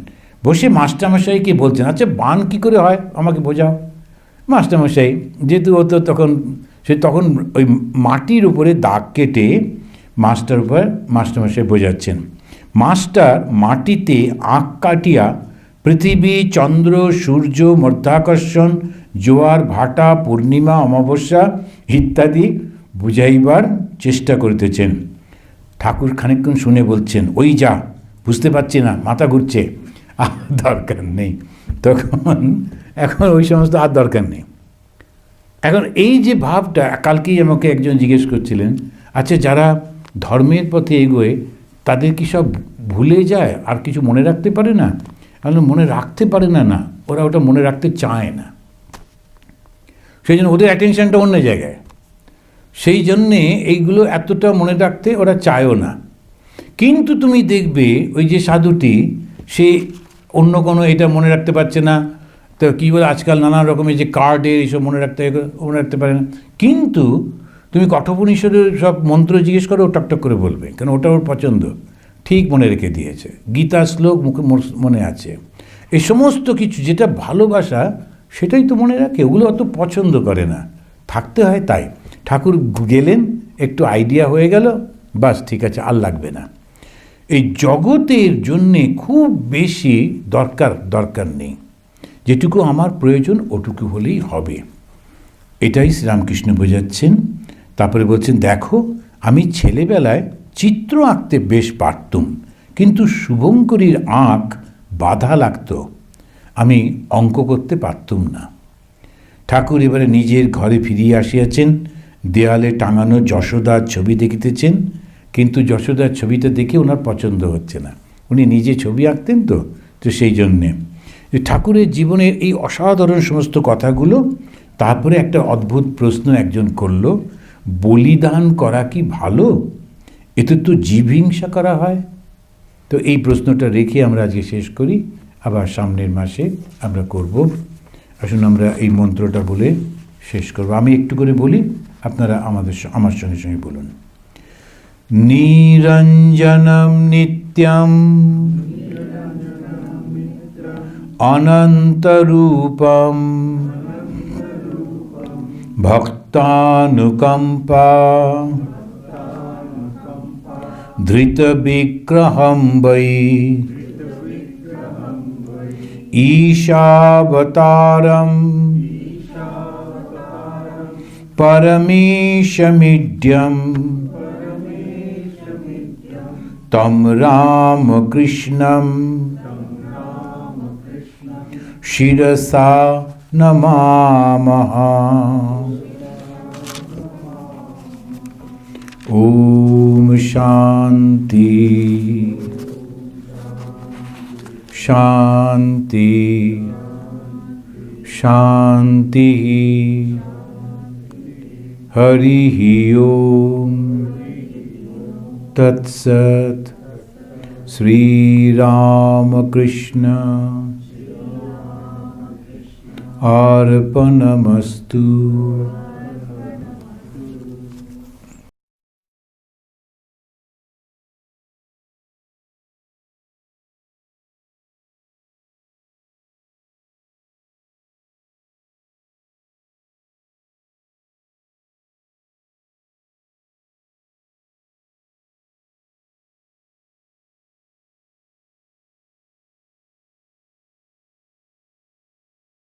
বসে মাস্টারমশাইকে বলছেন, আচ্ছা বান কী করে হয় আমাকে বোঝাও। মাস্টারমশাই যেহেতু ও তো তখন ওই মাটির উপরে দাগ কেটে মাস্টারমশাই বোঝাচ্ছেন। মাস্টার মাটিতে আঁক কাটিয়া পৃথিবী, চন্দ্র, সূর্য, মধ্যাকর্ষণ, জোয়ার ভাটা, পূর্ণিমা, অমাবস্যা ইত্যাদি বুঝাইবার চেষ্টা করিতেছেন। ঠাকুর খানিকক্ষণ শুনে বলছেন, ওই যা, বুঝতে পারছি না, মাথা ঘুরছে, আর দরকার নেই। এখন ওই সমস্ত আর দরকার নেই। এখন এই যে ভাবটা, কালকেই আমাকে একজন জিজ্ঞেস করছিলেন, আচ্ছা যারা ধর্মের পথে এগোয় তাদের কি সব ভুলে যায় আর কিছু মনে রাখতে পারে না? আমি বললাম, মনে রাখতে পারে না, না, ওরা ওটা মনে রাখতে চায় না, সেই জন্য ওদের অ্যাটেনশনটা অন্য জায়গায়, সেই জন্যে এইগুলো এতটা মনে রাখতে ওরা চায়ও না। কিন্তু তুমি দেখবে ওই যে সাধুটি, সে অন্য কোনো এটা মনে রাখতে পারছে না, তো কী বলে আজকাল নানা রকমের যে কার্ডের এইসব মনে রাখতে পারে না, কিন্তু তুমি কঠোপনিষদের সব মন্ত্র জিজ্ঞেস করো, ও টকটক করে বলবে, কারণ ওটা ওর পছন্দ, ঠিক মনে রেখে দিয়েছে, গীতা শ্লোক মুখে মনে আছে। এই সমস্ত কিছু যেটা ভালোবাসা সেটাই তো মনে রাখে, ওগুলো অত পছন্দ করে না, থাকতে হয় তাই। ঠাকুর গেলেন, একটু আইডিয়া হয়ে গেল, বাস ঠিক আছে, আর লাগবে না। এই জগতের জন্যে খুব বেশি দরকার নেই, যেটুকু আমার প্রয়োজন ওটুকু হলেই হবে, এটাই শ্রীরামকৃষ্ণ বোঝাচ্ছেন। তারপরে বলছেন, দেখো আমি ছেলেবেলায় চিত্র আঁকতে বেশ পারতুম, কিন্তু শুভঙ্করীর আঁক বাধা লাগতো, আমি অঙ্ক করতে পারতুম না। ঠাকুর এবারে নিজের ঘরে ফিরিয়ে আসিয়াছেন, দেয়ালে টাঙানো যশোদার ছবি দেখিতেছেন, কিন্তু যশোদার ছবিটা দেখে ওনার পছন্দ হচ্ছে না, উনি নিজে ছবি আঁকতেন তো সেই জন্যে ঠাকুরের জীবনের এই অসাধারণ সমস্ত কথাগুলো। তারপরে একটা অদ্ভুত প্রশ্ন একজন করল, বলিদান করা কি ভালো? এতে তো জীবহিংসা করা হয়। তো এই প্রশ্নটা রেখে আমরা আজকে শেষ করি, আবার সামনের মাসে আমরা করব। আসুন আমরা এই মন্ত্রটা বলে শেষ করব। আমি একটু করে বলি, আপনারা আমার সঙ্গে সঙ্গে বলুন। নিরঞ্জনম নিত্যম অনন্তরূপম ভক্তানুকম্পা ধৃতবিগ্রহম বৈ ঈশাবতারম পরমেশমিড্যম তম রামকৃষ্ণম শিরসা নমামহ। ওম শান্তি শান্তি শান্তি। হরি ওম তৎসৎ। শ্রীরামকৃষ্ণ अर्पणमस्तु।